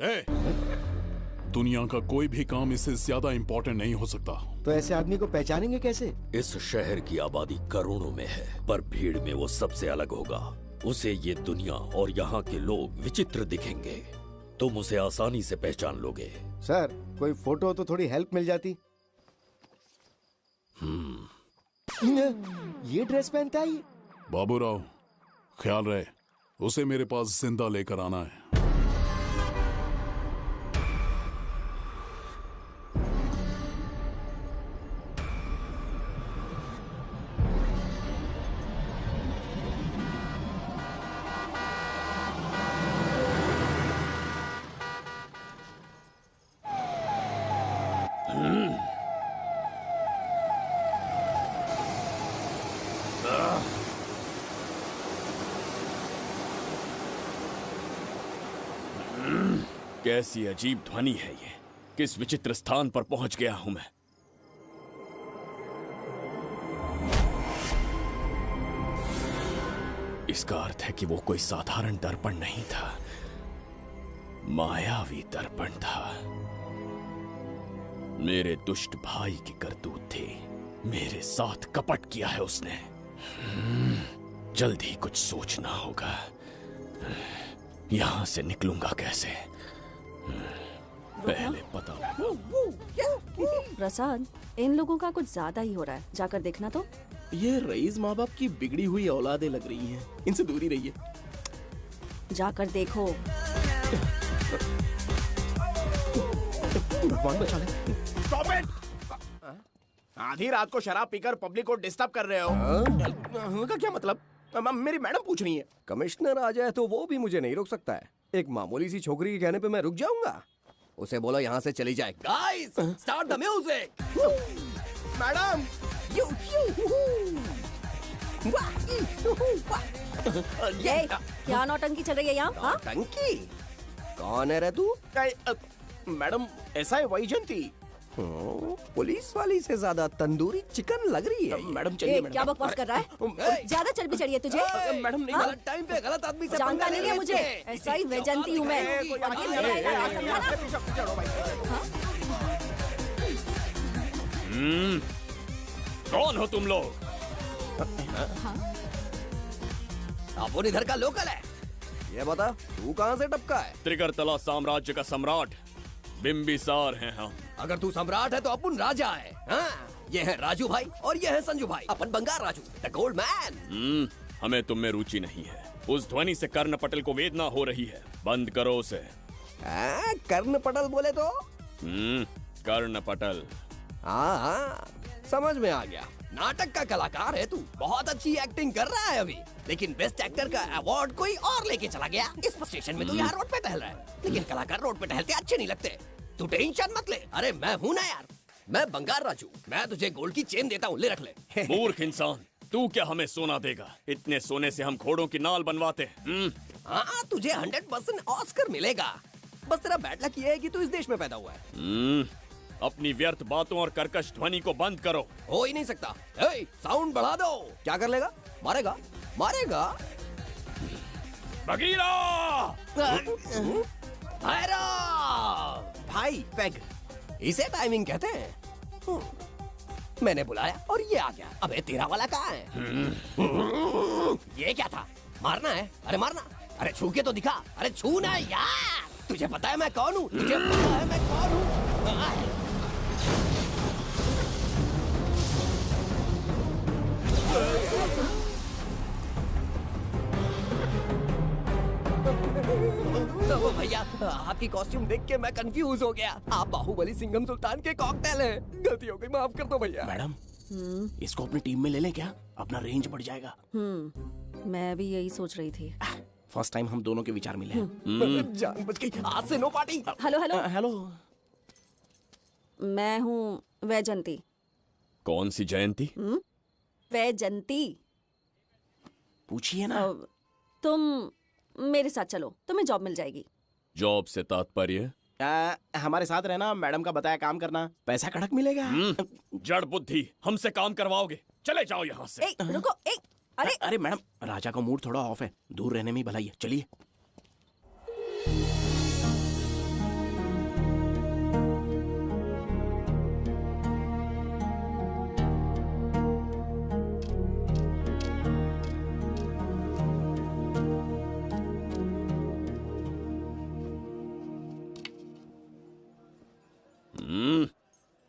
दुनिया का कोई भी काम इससे ज्यादा इम्पोर्टेंट नहीं हो सकता। तो ऐसे आदमी को पहचानेंगे कैसे? इस शहर की आबादी करोड़ों में है, पर भीड़ में वो सबसे अलग होगा। उसे ये दुनिया और यहाँ के लोग विचित्र दिखेंगे। तुम उसे आसानी से पहचान लोगे। सर, कोई फोटो तो थोड़ी हेल्प मिल जाती। ये ड्रेस पहनता है? बाबूराव, ख्याल रहे, उसे मेरे पास जिंदा लेकर आना है। कैसी अजीब ध्वनि है ये। किस विचित्र स्थान पर पहुंच गया हूं मैं। इसका अर्थ है कि वो कोई साधारण दर्पण नहीं था, मायावी दर्पण था। मेरे दुष्ट भाई की करतूत थी। मेरे साथ कपट किया है उसने। जल्द ही कुछ सोचना होगा। यहां से निकलूंगा कैसे, पहले पता प्रसाद, इन लोगों का कुछ ज्यादा ही हो रहा है। जाकर देखना तो। ये रईस माँ बाप की बिगड़ी हुई औलादें लग रही हैं। इनसे दूरी रहिए। जाकर देखो। भगवान बचा ले। Stop it! आधी रात को शराब पीकर पब्लिक को डिस्टर्ब कर रहे हो। का क्या मतलब? मेरी मैडम पूछ रही है। कमिश्नर आ जाए तो वो भी मुझे नहीं रोक सकता है। एक मामूली सी छोकरी के कहने पे मैं रुक जाऊंगा? उसे बोलो यहाँ से चली जाए। Guys, start the music. Madam, क्या नौटंकी चल रही है यहाँ? नौटंकी? कौन है रे तू? मैडम, ऐसा है वैजंती। पुलिस वाली से ज्यादा तंदूरी चिकन लग रही है। मैडम चलिए। क्या बकवास कर रहा है? ज्यादा चर्बी चढ़ी है तुझे? मैडम नहीं, गलत टाइम पे गलत आदमी से जानता नहीं है मुझे। ऐसा ही वैजंती हूँ मैं। कौन हो तुम लोग? अपन इधर का लोकल है। ये बता, तू कहाँ से टपका है? त्रिगर्तला साम्राज्य का सम्राट बिम्बिसार हैं हम। अगर तू सम्राट है तो अपन राजा है। हाँ? ये है राजू भाई और ये है संजू भाई। अपन बंगार राजू, द गोल्ड मैन। हमें तुम में रुचि नहीं है। उस ध्वनि से कर्ण पटल को वेदना हो रही है। बंद करो उसे। कर्ण पटल बोले तो? कर्ण पटल। हाँ, समझ में आ गया। नाटक का कलाकार है तू। बहुत अच्छी एक्टिंग कर रहा है अभी, लेकिन बेस्ट एक्टर का अवार्ड कोई और लेके चला गया। इस स्टेशन में तू यहाँ रोड पे टहल रहा है, लेकिन कलाकार रोड पे टहलते अच्छे नहीं लगते। तू टेंशन मत ले। अरे मैं हूँ ना यार, मैं बंगार राजू। मैं तुझे गोल्ड की चेन देता हूँ, ले रख ले। मूर्ख इंसान, तू क्या हमें सोना देगा? इतने सोने से हम घोड़ों की नाल बनवाते। हाँ, तुझे 100% ऑस्कर मिलेगा। बस तेरा बैड लक ये है कि तू इस देश में पैदा हुआ है। अपनी व्यर्थ बातों और कर्कश ध्वनि को बंद करो। हो ही नहीं सकता। साउंड बढ़ा दो। क्या कर लेगा? मारेगा? मारेगा? बगीरा! भाई पैग, इसे टाइमिंग कहते हैं। मैंने बुलाया और ये आ गया। अबे तेरा वाला कहाँ है? ये क्या था? मारना है? अरे मारना। अरे छू के तो दिखा। अरे छू ना यार। तुझे पता है मैं कौन हूँ? तुझे पता है मैं कौन हूँ? तो भैया, आपकी कॉस्ट्यूम देख के मैं कंफ्यूज हो गया। आप बाहुबली सिंघम सुल्तान के कॉकटेल हैं। गलती हो गई, माफ कर दो भैया। मैडम, इसको अपनी टीम में ले लें क्या? अपना रेंज बढ़ जाएगा। मैं भी यही सोच रही थी। फर्स्ट टाइम हम दोनों के विचार मिले। जान बच गई। आज से no party. Hello hello hello. मैं हूँ वैजंती। कौन सी जयंती? वैजंती। पूछिए ना। तुम मेरे साथ चलो, तुम्हें जॉब मिल जाएगी। जॉब से तात्पर्य? हमारे साथ रहना, मैडम का बताया काम करना, पैसा कड़क मिलेगा। जड़ बुद्धि, हमसे काम करवाओगे? चले जाओ यहाँ से। रुको। अरे मैडम, राजा का मूड थोड़ा ऑफ है, दूर रहने में ही भलाई है। चलिए।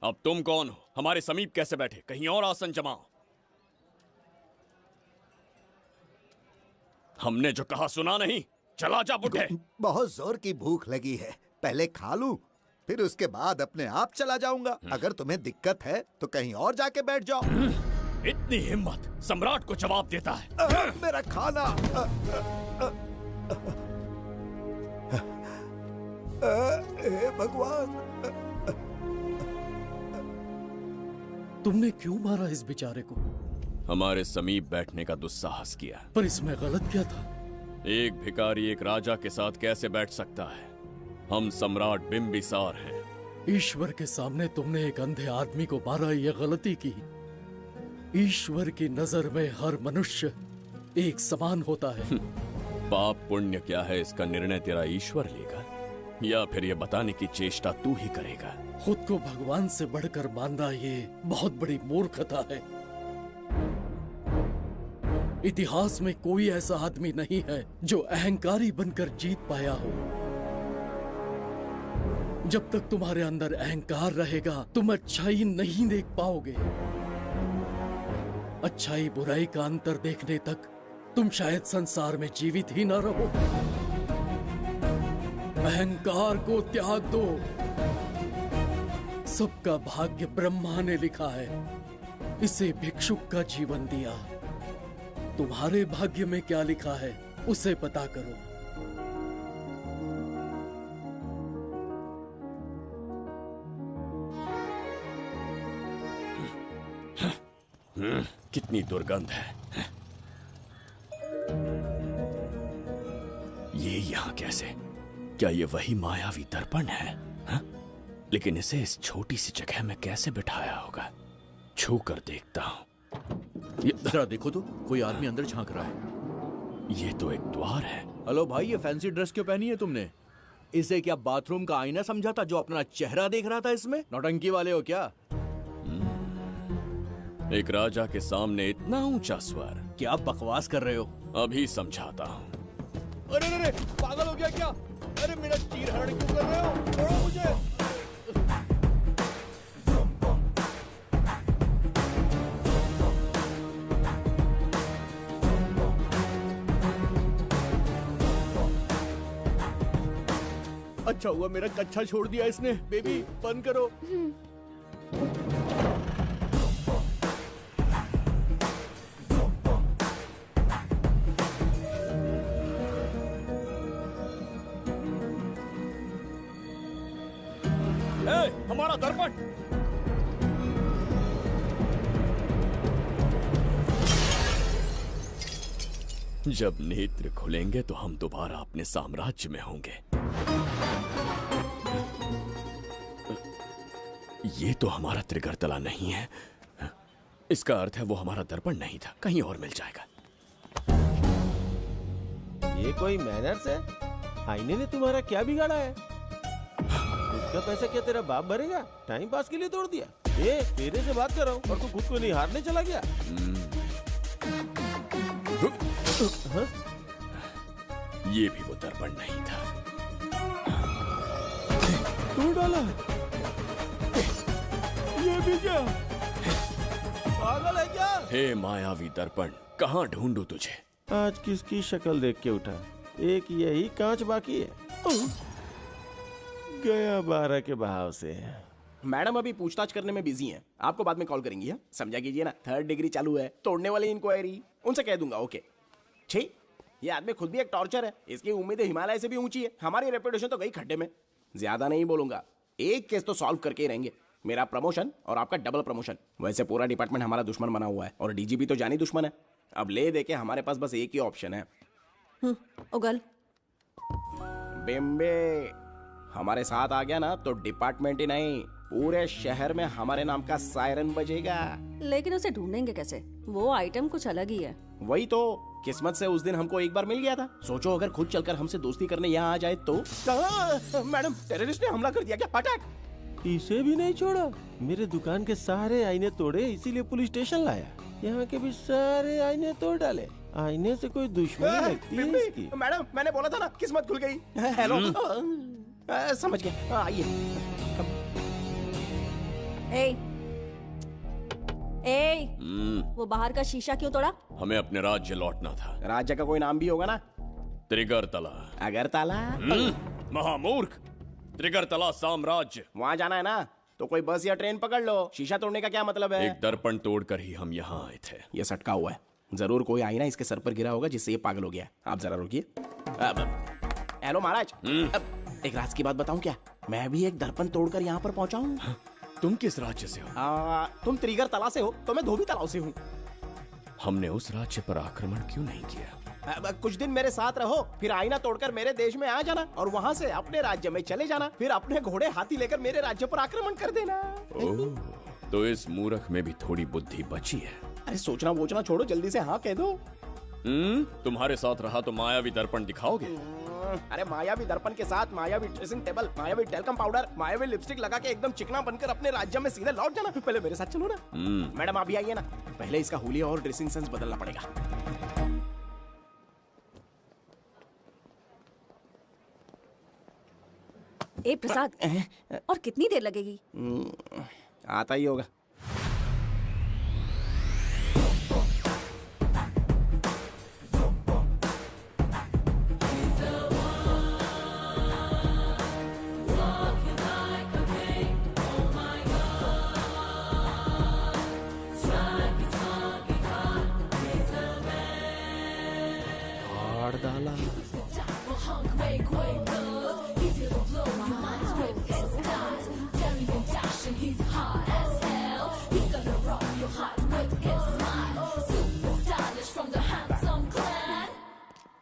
अब तुम कौन हो? हमारे समीप कैसे बैठे? कहीं और आसन जमाओ। हमने जो कहा सुना नहीं? चला जा बुढ़े। बहुत जोर की भूख लगी है, पहले खा लूं, फिर उसके बाद अपने आप चला जाऊंगा। अगर तुम्हें दिक्कत है तो कहीं और जाके बैठ जाओ। इतनी हिम्मत, सम्राट को जवाब देता है। मेरा खाना। हे भगवान, तुमने क्यों मारा इस बेचारे को? हमारे समीप बैठने का दुस्साहस किया। पर इसमें गलत क्या था? एक भिखारी एक राजा के साथ कैसे बैठ सकता है? हम सम्राट बिम्बिसार हैं। ईश्वर के सामने तुमने एक अंधे आदमी को मारा, ये गलती की। ईश्वर की नजर में हर मनुष्य एक समान होता है। पाप पुण्य क्या है, इसका निर्णय तेरा ईश्वर लेगा या फिर ये बताने की चेष्टा तू ही करेगा? खुद को भगवान से बढ़कर मानना ये बहुत बड़ी मूर्खता है। इतिहास में कोई ऐसा आदमी नहीं है जो अहंकारी बनकर जीत पाया हो। जब तक तुम्हारे अंदर अहंकार रहेगा तुम अच्छाई नहीं देख पाओगे। अच्छाई बुराई का अंतर देखने तक तुम शायद संसार में जीवित ही न रहो। अहंकार को त्याग दो। सबका भाग्य ब्रह्मा ने लिखा है, इसे भिक्षुक का जीवन दिया। तुम्हारे भाग्य में क्या लिखा है उसे पता करो। कितनी दुर्गंध है। ये यहाँ कैसे? क्या ये वही मायावी दर्पण है? हा? लेकिन इसे इस छोटी सी जगह में कैसे बिठाया होगा? छू कर देखता हूँ। जरा देखो तो, कोई आदमी अंदर झांक रहा है। ये तो एक द्वार है। हेलो भाई, ये फैंसी ड्रेस क्यों पहनी है तुमने? इसे क्या बाथरूम का आईना समझा था जो अपना चेहरा देख रहा था इसमें? नौटंकी वाले हो क्या? एक राजा के सामने इतना ऊंचा स्वर। क्या बकवास कर रहे हो? अभी समझाता हूँ। अरे अरे पागल हो गया क्या? अरे मेरा चीर हरण क्यों कर रहे हो? छोड़ो मुझे। अच्छा हुआ मेरा कच्छा छोड़ दिया इसने। बेबी बंद करो। हमारा दर्पण। जब नेत्र खुलेंगे तो हम दोबारा अपने साम्राज्य में होंगे। ये तो हमारा त्रिगर्तला नहीं है। इसका अर्थ है वो हमारा दर्पण नहीं था, कहीं और मिल जाएगा। ये कोई मैनर्स है? आईने ने तुम्हारा क्या बिगाड़ा है? उसका पैसा क्या तेरा बाप भरेगा? टाइम पास के लिए तोड़ दिया। ये तेरे से बात कर रहा हूँ और तू खुद को नहीं हारने चला गया। हाँ? ये भी वो दर्पण नहीं था। तू डाला? ये भी क्या? पागल है क्या? हे मायावी दर्पण, कहाँ ढूंढूं तुझे? आज किसकी शक्ल देख के उठा? एक यही कांच बाकी है। गया 12 के बहाव से। मैडम अभी पूछताछ करने में बिजी हैं, आपको बाद में कॉल करेंगी। है समझा कीजिए ना, 3rd डिग्री चालू है, तोड़ने वाली इंक्वायरी, उनसे कह दूंगा। ओके। छी, ये आदमी खुद भी एक टॉर्चर है। इसकी उम्मीदें हिमालय से भी ऊंची है। हमारी रेपुटेशन तो गई खड्डे में। ज्यादा नहीं बोलूंगा, एक केस तो सॉल्व करके ही रहेंगे। मेरा प्रमोशन और आपका डबल प्रमोशन। वैसे पूरा डिपार्टमेंट हमारा दुश्मन बना हुआ है और डीजीपी तो जानी दुश्मन है। अब ले दे के हमारे पास बस एक ही ऑप्शन है। उगल बिम्बे हमारे साथ आ गया ना तो डिपार्टमेंट ही नहीं, पूरे शहर में हमारे नाम का सायरन बजेगा। लेकिन उसे ढूंढेंगे कैसे? वो आइटम कुछ अलग ही है। वही तो, किस्मत से उस दिन हमको एक बार मिल गया था। सोचो अगर खुद चलकर हमसे दोस्ती करने यहाँ आ जाए तो। मैडम, टेररिस्ट ने हमला कर दिया क्या? पटाक। इसे भी नहीं छोड़ा। मेरे दुकान के सारे आईने तोड़े, इसीलिए पुलिस स्टेशन लाया। यहाँ के भी सारे आईने तोड़ डाले। आईने से कोई दुश्मनी लगती है इसकी? मैडम, मैंने बोला था ना, किस्मत खुल गई। हेलो। समझ गया, आइए। वो बाहर का शीशा क्यों तोड़ा? हमें अपने राज्य लौटना था। राज्य का कोई नाम भी होगा ना? त्रिगर्तला। अगरतला? महामूर्ख, त्रिगर्तला साम्राज्य। वहाँ जाना है ना तो कोई बस या ट्रेन पकड़ लो। शीशा तोड़ने का क्या मतलब है? एक दर्पण तोड़कर ही हम यहाँ आए थे। ये सटका हुआ है, जरूर कोई आईना इसके सर पर गिरा होगा जिससे ये पागल हो गया। आप जरा रुकिए। हेलो महाराज, एक राज की बात बताऊं क्या? मैं भी एक दर्पण तोड़कर यहाँ पर पहुँचा हूँ। तुम किस राज्य से हो? तुम त्रिगर्तला से हो तो मैं धोबी तालाब से हूँ। हमने उस राज्य पर आक्रमण क्यों नहीं किया? कुछ दिन मेरे साथ रहो, फिर आईना तोड़कर मेरे देश में आ जाना और वहाँ से अपने राज्य में चले जाना। फिर अपने घोड़े हाथी लेकर मेरे राज्य पर आक्रमण कर देना। ओह, तो इस मूर्ख में भी थोड़ी बुद्धि बची है। अरे सोचना वोचना छोड़ो, जल्दी से हाँ कह दो। तुम्हारे साथ रहा तो मायावी दर्पण दिखाओगे? अरे मायावी दर्पण के साथ मायावी ड्रेसिंग टेबल, मायावी टेलकम पाउडर, मायावी लिपस्टिक लगा के एकदम चिकना बनकर अपने राज्य में सीधे लौट जाना। पहले मेरे साथ चलो ना। मैडम आप भी आइए ना, पहले इसका हुलिया और ड्रेसिंग सेंस बदलना पड़ेगा। ए प्रसाद, और कितनी देर लगेगी? आता ही होगा। फाड़ डाला।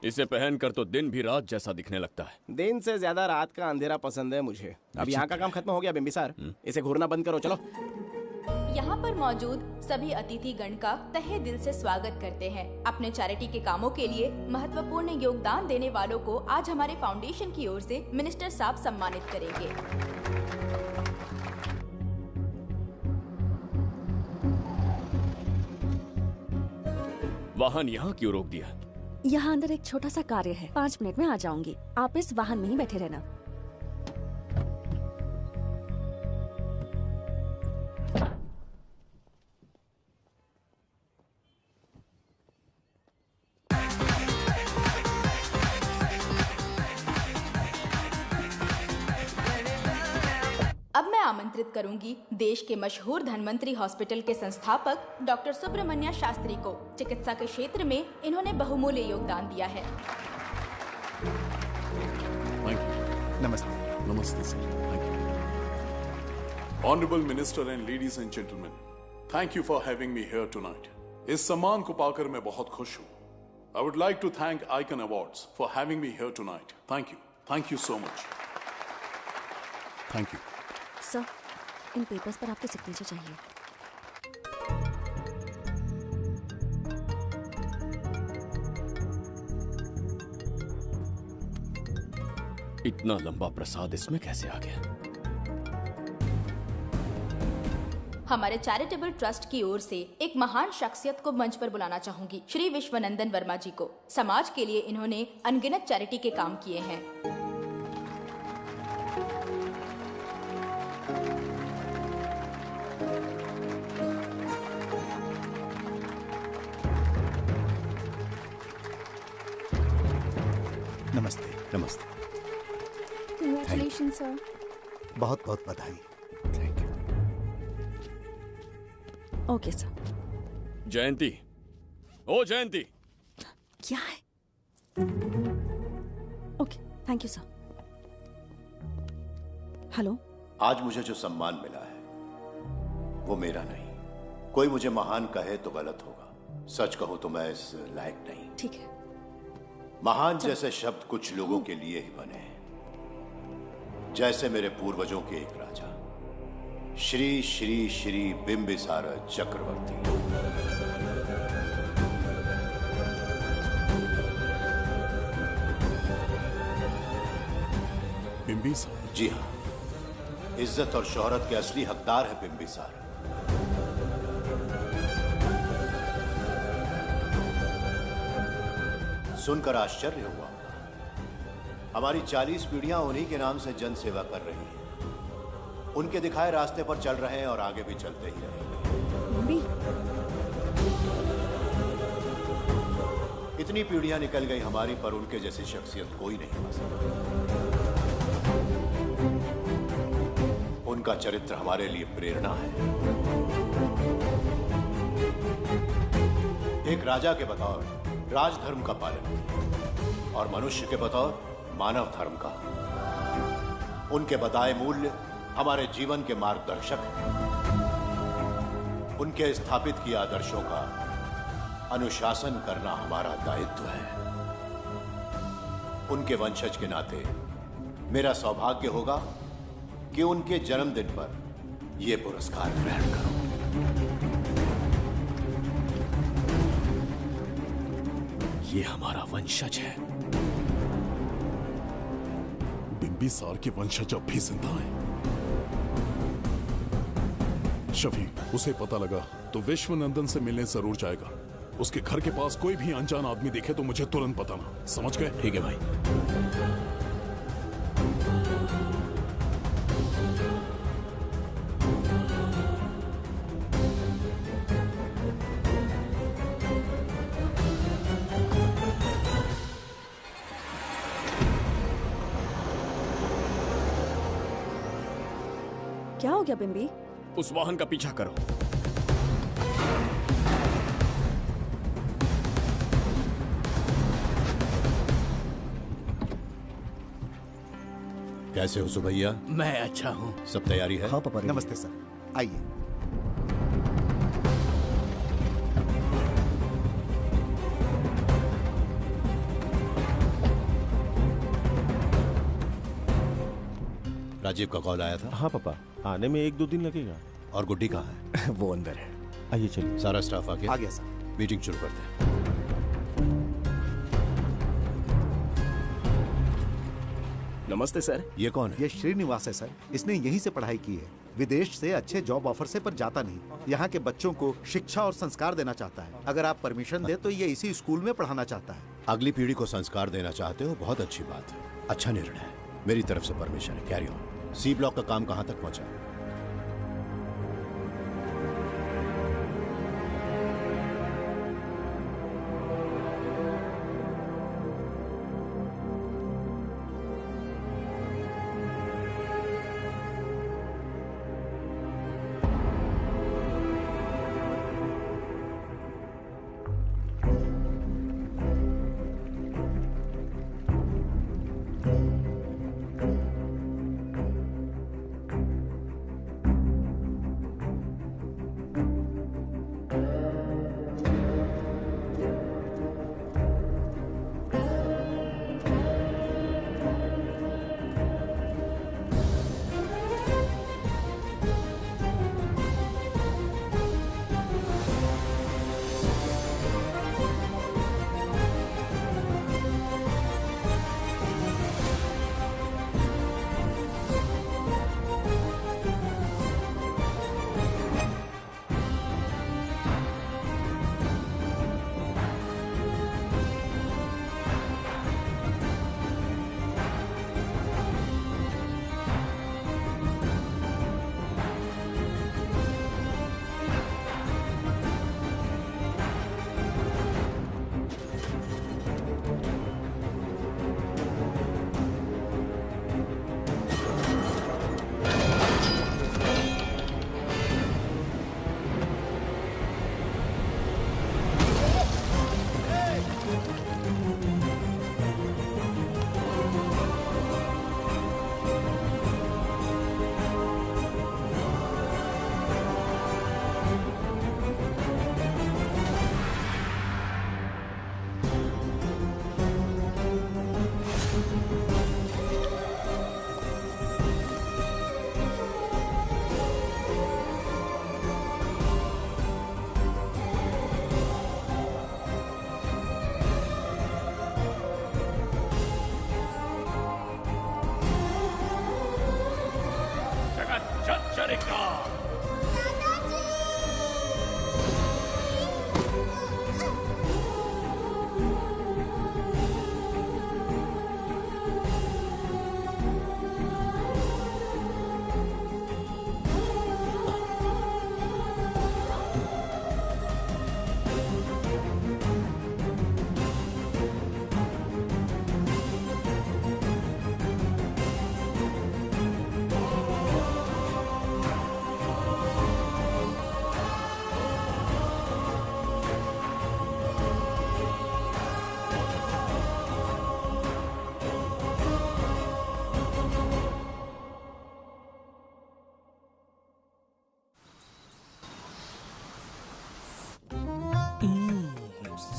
इसे पहनकर तो दिन भी रात जैसा दिखने लगता है। दिन से ज्यादा रात का अंधेरा पसंद है मुझे। अब यहाँ का काम खत्म हो गया बिम्बिसार, इसे घूरना बंद करो, चलो। यहाँ पर मौजूद सभी अतिथि गण का तहे दिल से स्वागत करते हैं। अपने चैरिटी के कामों के लिए महत्वपूर्ण योगदान देने वालों को आज हमारे फाउंडेशन की ओर से मिनिस्टर साहब सम्मानित करेंगे। वाहन यहाँ क्यों रोक दिया? यहाँ अंदर एक छोटा सा कार्य है, 5 मिनट में आ जाऊंगी। आप इस वाहन में ही बैठे रहना। अब मैं आमंत्रित करूंगी देश के मशहूर धन्वंतरी हॉस्पिटल के संस्थापक डॉक्टर सुब्रमण्य शास्त्री को। चिकित्सा के क्षेत्र में इन्होंने बहुमूल्य योगदान दिया है। नमस्ते। नमस्ते sir. Thank you. Honourable minister and ladies and gentleman, thank you for having me here tonight. इस सम्मान को पाकर मैं बहुत खुश हूँ। I would like to thank icon awards for having me here tonight. Thank you so much. Thank you sir. इन papers पर आपके सिग्नेचर चाहिए। इतना लंबा प्रसाद इसमें कैसे आ गया? हमारे चैरिटेबल ट्रस्ट की ओर से एक महान शख्सियत को मंच पर बुलाना चाहूंगी, श्री विश्वनंदन वर्मा जी को। समाज के लिए इन्होंने अनगिनत चैरिटी के काम किए हैं। नमस्ते। नमस्ते। Congratulations, sir. बहुत बहुत बधाई। Thank you. Okay sir. Jayanti, ओ जयंती। क्या है? Okay, thank you sir. Hello. आज मुझे जो सम्मान मिला है वो मेरा नहीं। कोई मुझे महान कहे तो गलत होगा, सच कहूं तो मैं इस लायक नहीं। ठीक है। महान जैसे शब्द कुछ लोगों के लिए ही बने हैं, जैसे मेरे पूर्वजों के एक राजा श्री श्री श्री बिंबिसार चक्रवर्ती। बिंबिसार? जी हाँ, इज्जत और शोहरत के असली हकदार है बिंबिसार। सुनकर आश्चर्य हुआ। हमारी 40 पीढ़ियां उन्हीं के नाम से जन सेवा कर रही हैं। उनके दिखाए रास्ते पर चल रहे हैं और आगे भी चलते ही रहेंगे। इतनी पीढ़ियां निकल गई हमारी, पर उनके जैसी शख्सियत कोई नहीं पा सकता। उनका चरित्र हमारे लिए प्रेरणा है। एक राजा के बतौर राजधर्म का पालन और मनुष्य के बतौर मानव धर्म का। उनके बताए मूल्य हमारे जीवन के मार्गदर्शक हैं। उनके स्थापित किए आदर्शों का अनुशासन करना हमारा दायित्व है। उनके वंशज के नाते मेरा सौभाग्य होगा कि उनके जन्मदिन पर यह पुरस्कार ग्रहण करूं। ये हमारा वंशज है। बिंबिसार के वंशज अब भी जिंदा हैं। शफी, उसे पता लगा तो विश्वनंदन से मिलने जरूर जाएगा। उसके घर के पास कोई भी अनजान आदमी दिखे तो मुझे तुरंत बताना। समझ गए? ठीक है भाई। क्या हो गया बिम्बी? उस वाहन का पीछा करो। कैसे हो सुभैया? मैं अच्छा हूँ। सब तैयारी है? हाँ पापा। नमस्ते सर, आइए। राजीव का कॉल आया था? हाँ पापा, आने में 1-2 दिन लगेगा। और गुड्डी कहाँ है? वो अंदर है। आइए चलिए। सारा स्टाफ आ गया? आ गया सर। मीटिंग शुरू करते हैं। नमस्ते सर। ये कौन है? ये श्रीनिवास है सर। इसने यहीं से पढ़ाई की है। विदेश से अच्छे जॉब ऑफर से पर जाता नहीं। यहाँ के बच्चों को शिक्षा और संस्कार देना चाहता है। अगर आप परमिशन दे तो ये इसी स्कूल में पढ़ाना चाहता है। अगली पीढ़ी को संस्कार देना चाहते हो, बहुत अच्छी बात है, अच्छा निर्णय है। मेरी तरफ से परमिशन है, कैरी ऑन। सी ब्लॉक का काम कहाँ तक पहुँचा?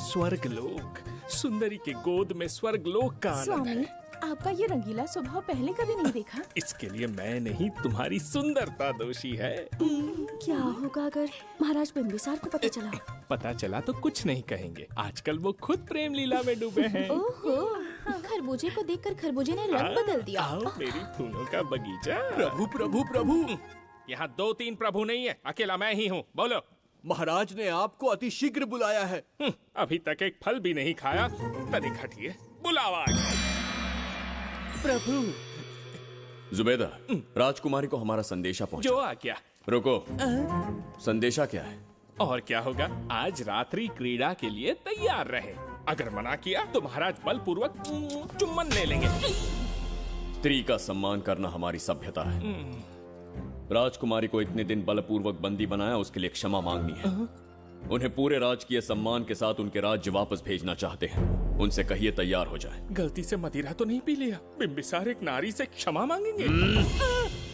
स्वर्गलोक, सुंदरी के गोद में स्वर्गलोक का आनंद स्वामी, है। आपका ये रंगीला स्वभाव पहले कभी नहीं देखा। इसके लिए मैं नहीं, तुम्हारी सुंदरता दोषी है। क्या होगा अगर महाराज बिंबिसार को पता चला? पता चला तो कुछ नहीं कहेंगे। आजकल वो खुद प्रेम लीला में डूबे हैं। ओहो, खरबूजे को देखकर खरबूजे ने रंग बदल दिया। आओ मेरी फूलों का बगीचा। प्रभु प्रभु प्रभु, यहाँ 2-3 प्रभु नहीं है, अकेला मैं ही हूँ। बोलो। महाराज ने आपको अति शीघ्र बुलाया है। अभी तक एक फल भी नहीं खाया, तनिक हटिए, बुलावा आ गया। प्रभु। जुबैदा, राजकुमारी को हमारा संदेशा पहुंचा। जो आ गया। रुको, संदेशा क्या है? और क्या होगा, आज रात्रि क्रीड़ा के लिए तैयार रहे। अगर मना किया तो महाराज बलपूर्वक चुम्बन ले लेंगे। स्त्री का सम्मान करना हमारी सभ्यता है। राजकुमारी को इतने दिन बलपूर्वक बंदी बनाया, उसके लिए क्षमा मांगनी है। उन्हें पूरे राजकीय सम्मान के साथ उनके राज्य वापस भेजना चाहते हैं। उनसे कहिए तैयार हो जाए। गलती से मदिरा तो नहीं पी लिया? बिम्बिसार एक नारी से क्षमा मांगेंगे?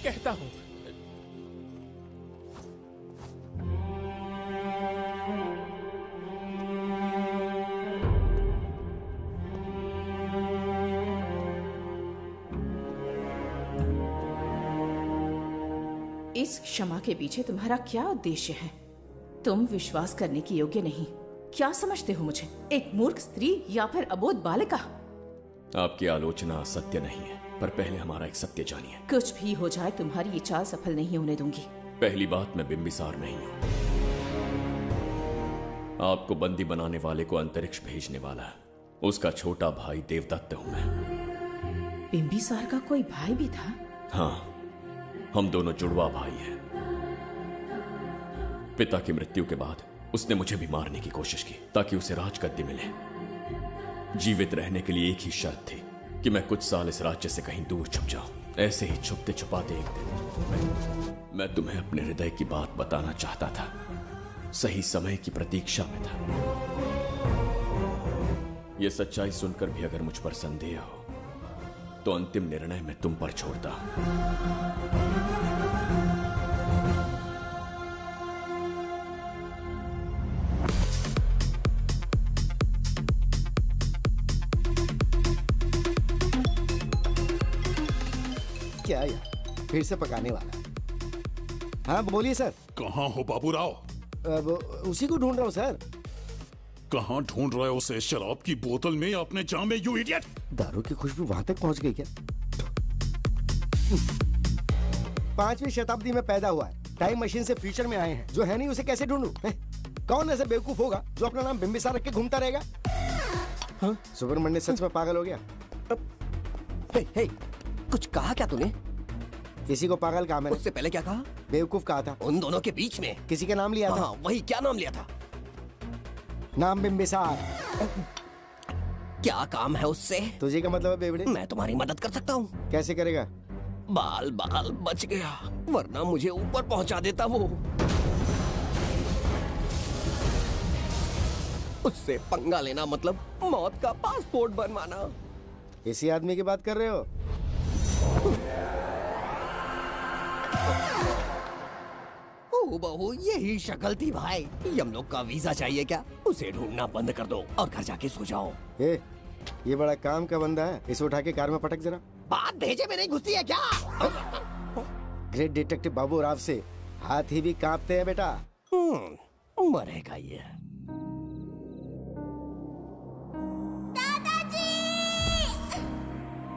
कहता हूँ। इस क्षमा के पीछे तुम्हारा क्या उद्देश्य है? तुम विश्वास करने की योग्य नहीं। क्या समझते हो मुझे? एक मूर्ख स्त्री या फिर अबोध बालिका? आपकी आलोचना सत्य नहीं है, पर पहले हमारा एक सत्य जानिए। कुछ भी हो जाए तुम्हारी ये चाल सफल नहीं होने दूंगी। पहली बात, मैं बिम्बिसार नहीं हूँ। आपको बंदी बनाने वाले को अंतरिक्ष भेजने वाला उसका छोटा भाई देवदत्त हूँ मैं। बिम्बिसार का कोई भाई भी था? हाँ, हम दोनों जुड़वा भाई हैं। पिता की मृत्यु के बाद उसने मुझे भी मारने की कोशिश की ताकि उसे राजगद्दी मिले। जीवित रहने के लिए एक ही शर्त थी कि मैं कुछ साल इस राज्य से कहीं दूर छुप जाऊं। ऐसे ही छुपते छुपाते एक दिन मैं तुम्हें अपने हृदय की बात बताना चाहता था। सही समय की प्रतीक्षा में था। यह सच्चाई सुनकर भी अगर मुझ पर संदेह हो तो अंतिम निर्णय मैं तुम पर छोड़ता हूं। क्या यार, फिर से पकाने वाला है? हाँ बोलिए सर। कहाँ हो बाबूराव? अब उसी को ढूंढ रहा हूँ सर। कहाँ ढूंढ रहे हो उसे? शराब की बोतल में या अपने जाम में, यू इडियट? दारू की खुशबू वहां तक पहुंच गई क्या? 5वीं शताब्दी में पैदा हुआ है, टाइम मशीन से फ्यूचर में आए हैं। जो है नहीं उसे कैसे ढूंढूं? कौन ऐसा बेवकूफ होगा जो अपना नाम बिम्बिसार रख के घूमता रहेगा? हाँ? सुब्रमण्य सच में पागल हो गया? हे, कुछ कहा क्या तूने? किसी को पागल कहा मैंने। उससे पहले क्या कहा? बेवकूफ कहा था। उन दोनों के बीच में किसी का नाम लिया था। हाँ, वही, क्या नाम लिया था? नाम बिम्बिसार। क्या काम है उससे? तुझे क्या मतलब है बेवड़े? मैं तुम्हारी मदद कर सकता हूँ। कैसे करेगा? बाल बाल बच गया, वरना मुझे ऊपर पहुंचा देता वो। उससे पंगा लेना मतलब मौत का पासपोर्ट बनवाना। इसी आदमी की बात कर रहे हो? ओ बहू, यही शक्ल थी भाई। यमलोक का वीजा चाहिए क्या? उसे ढूंढना बंद कर दो और घर जाके सो जाओ। ये बड़ा काम का बंदा है, इसे उठा के कार में पटक जरा। बात भेजे में नहीं घुसती है क्या? ग्रेट डिटेक्टिव बाबू राव से हाथी भी कांपते हैं बेटा। मरेगा ये।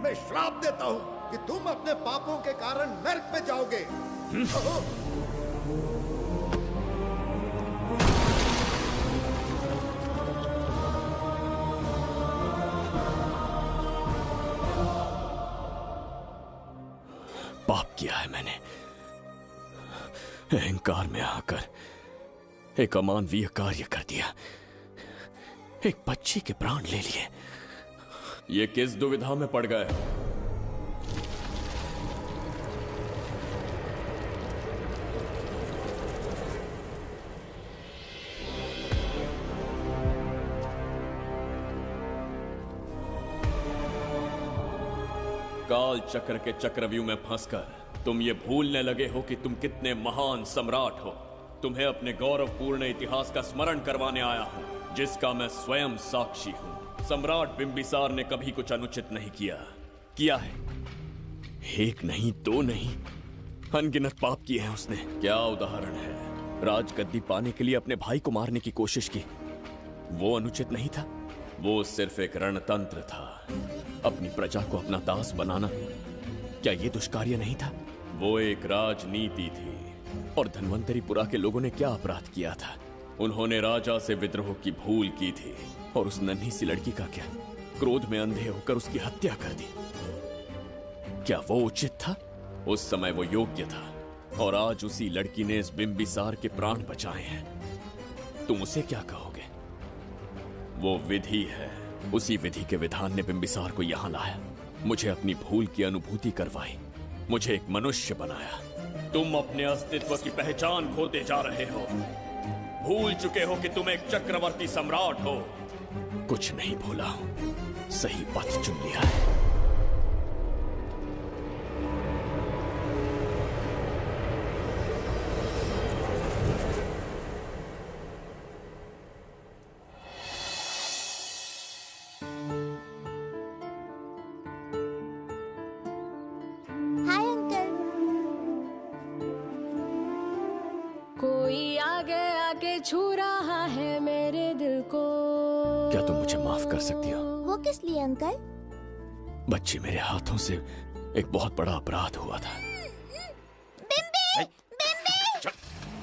मैं श्राप देता हूँ कि तुम अपने पापों के कारण नरक में जाओगे। पाप किया है मैंने। अहंकार में आकर एक अमानवीय कार्य कर दिया। एक बच्ची के प्राण ले लिए। ये किस दुविधा में पड़ गए? काल चक्र के चक्रव्यूह में फंसकर तुम ये भूलने लगे हो कि तुम कितने महान सम्राट हो। तुम्हें अपने गौरवपूर्ण इतिहास का स्मरण करवाने आया हूं, जिसका मैं स्वयं साक्षी हूं। सम्राट बिम्बिसार ने कभी कुछ अनुचित नहीं किया है। एक नहीं, दो नहीं, अनगिनत पाप किए हैं उसने। क्या उदाहरण है? राजगद्दी पाने के लिए अपने भाई को मारने की कोशिश की। वो अनुचित नहीं था, वो सिर्फ एक रणतंत्र था। अपनी प्रजा को अपना दास बनाना, क्या ये दुष्कार्य नहीं था? वो एक राजनीति थी। और धन्वंतरीपुरा के लोगों ने क्या अपराध किया था? उन्होंने राजा से विद्रोह की भूल की थी। और उस नन्ही सी लड़की का क्या? क्रोध में अंधे होकर उसकी हत्या कर दी। क्या वो उचित था? उस समय वो योग्य था। और आज उसी लड़की ने इस बिम्बिसार के प्राण बचाए हैं। तुम उसे क्या कहोगे? वो विधि है। उसी विधि के विधान ने बिम्बिसार को यहां लाया, मुझे अपनी भूल की अनुभूति करवाई, मुझे एक मनुष्य बनाया। तुम अपने अस्तित्व की पहचान खोते जा रहे हो। भूल चुके हो कि तुम एक चक्रवर्ती सम्राट हो। कुछ नहीं भूला हूं, सही पथ चुन लिया है। Hi uncle. कोई आगे आके छू रहा है मेरे दिल को। क्या तुम मुझे माफ कर सकती हो? वो किस लिए अंकल? बच्ची, मेरे हाथों से एक बहुत बड़ा अपराध हुआ था। बिम्बी! बिम्बी!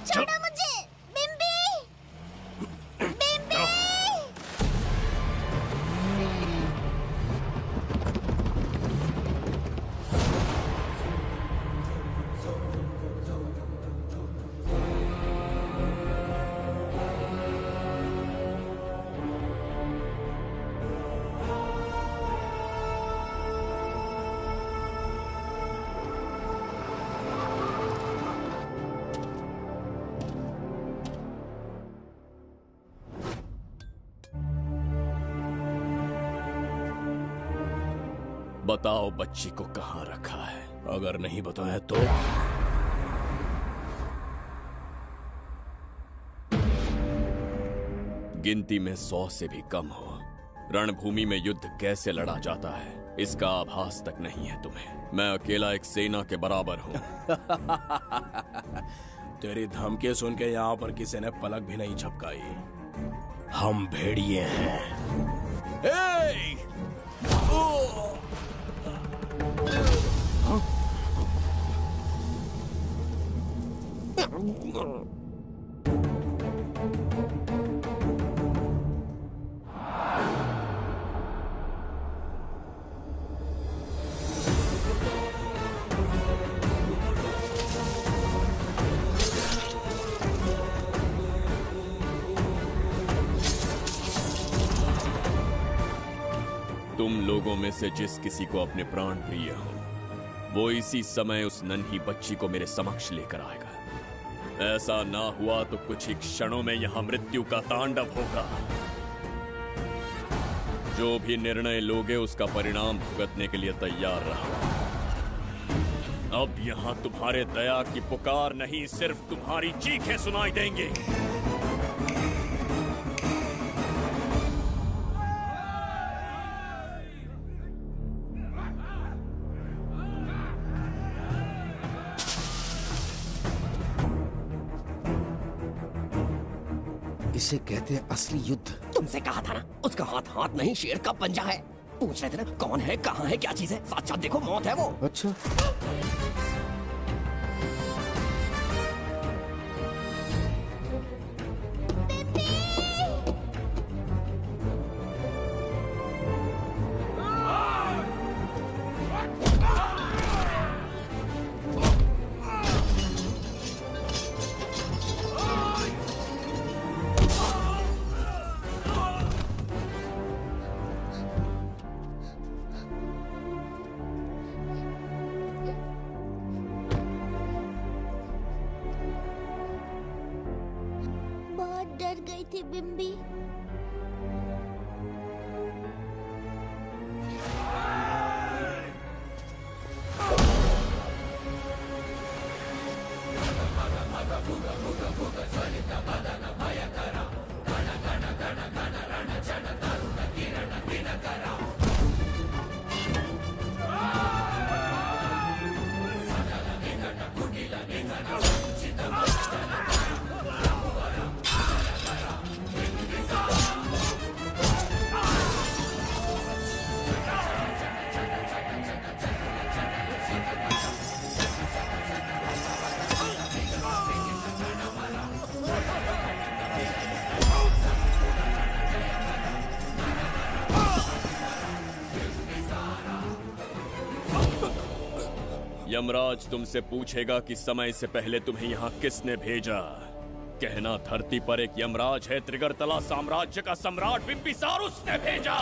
छोड़ो मुझे! बिम्बी! बिम्बी! बताओ बच्ची को कहां रखा है। अगर नहीं बताया तो गिनती में 100 से भी कम हो। रणभूमि में युद्ध कैसे लड़ा जाता है इसका आभास तक नहीं है तुम्हें। मैं अकेला एक सेना के बराबर हूं। तेरी धमकी सुन के यहाँ पर किसी ने पलक भी नहीं झपकाई। हम भेड़िए हैं। हे! तुम लोगों में से जिस किसी को अपने प्राण प्रिय हो, वो इसी समय उस नन्ही बच्ची को मेरे समक्ष लेकर आएगा। ऐसा ना हुआ तो कुछ ही क्षणों में यहां मृत्यु का तांडव होगा। जो भी निर्णय लोगे उसका परिणाम भुगतने के लिए तैयार रहो। अब यहां तुम्हारे दया की पुकार नहीं, सिर्फ तुम्हारी चीखें सुनाई देंगी। इसे कहते हैं असली युद्ध। तुमसे कहा था ना, उसका हाथ हाथ नहीं शेर का पंजा है। पूछ रहे थे ना कौन है, कहाँ है, क्या चीज है। साथ देखो, मौत है वो। अच्छा। डर गई थी बिम्बी। यमराज तुमसे पूछेगा कि समय से पहले तुम्हें यहाँ किसने भेजा। कहना धरती पर एक यमराज है, त्रिगर्तला साम्राज्य का सम्राट बिम्बिसार उसने भेजा।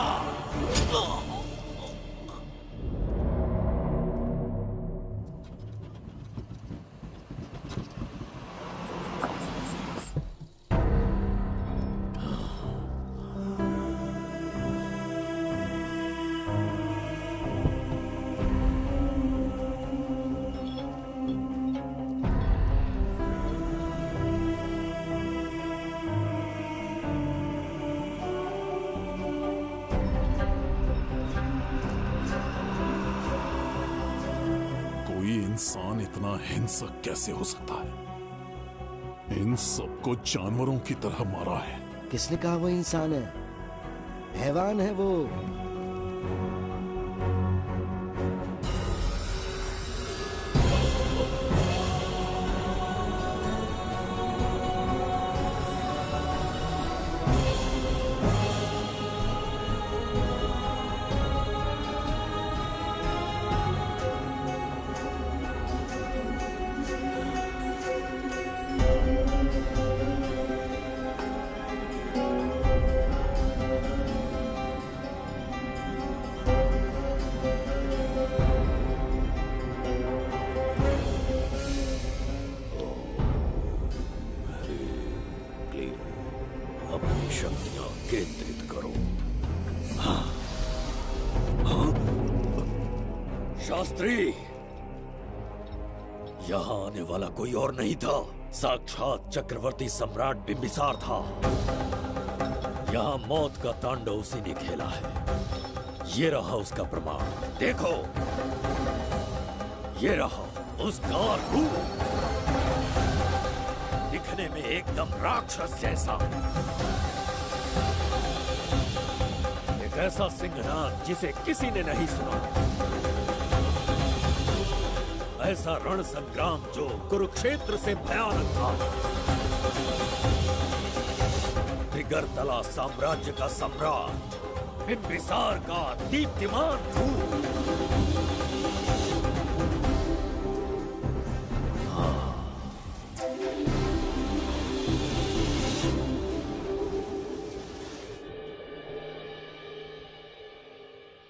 इंसान इतना हिंसक कैसे हो सकता है? इन सबको जानवरों की तरह मारा है। किसने कहा वो इंसान है? हैवान है वो। अपनी शक्तियां केंद्रित करो। हाँ। शास्त्री, यहाँ आने वाला कोई और नहीं था, साक्षात चक्रवर्ती सम्राट बिंबिसार था। यहाँ मौत का तांडव उसी ने खेला है। ये रहा उसका प्रमाण, देखो। ये रहा उसका रूप, दिखने में एकदम राक्षस जैसा। एक ऐसा सिंहनाद जिसे किसी ने नहीं सुना, ऐसा रण संग्राम जो कुरुक्षेत्र से भयानक था। त्रिगर्तला साम्राज्य का सम्राट, बिंबिसार का दीप्तिमान रूप।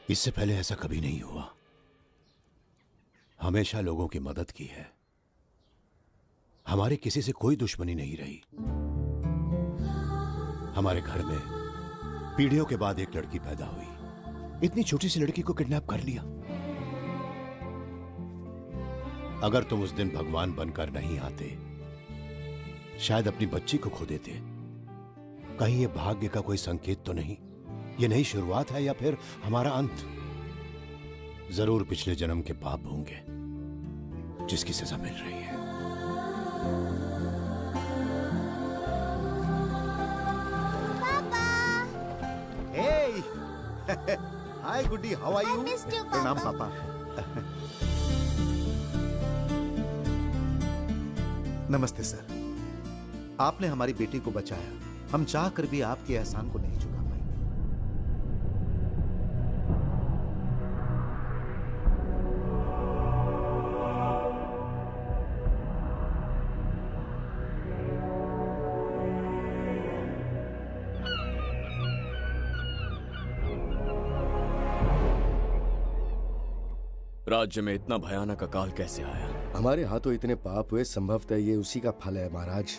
इससे पहले ऐसा कभी नहीं हुआ। हमेशा लोगों की मदद की है। हमारे किसी से कोई दुश्मनी नहीं रही। हमारे घर में पीढ़ियों के बाद एक लड़की पैदा हुई। इतनी छोटी सी लड़की को किडनैप कर लिया। अगर तुम उस दिन भगवान बनकर नहीं आते, शायद अपनी बच्ची को खो देते। कहीं ये भाग्य का कोई संकेत तो नहीं? ये नई शुरुआत है या फिर हमारा अंत? जरूर पिछले जन्म के पाप होंगे जिसकी सजा मिल रही है। हाय गुड्डी, हाउ आर यू? प्रणाम पापा। नमस्ते सर। आपने हमारी बेटी को बचाया। हम चाह कर भी आपके एहसान को नहीं चुका पाए। राज्य में इतना भयानक अकाल कैसे आया? हमारे हाथों इतने पाप हुए, संभवतः ये उसी का फल है महाराज।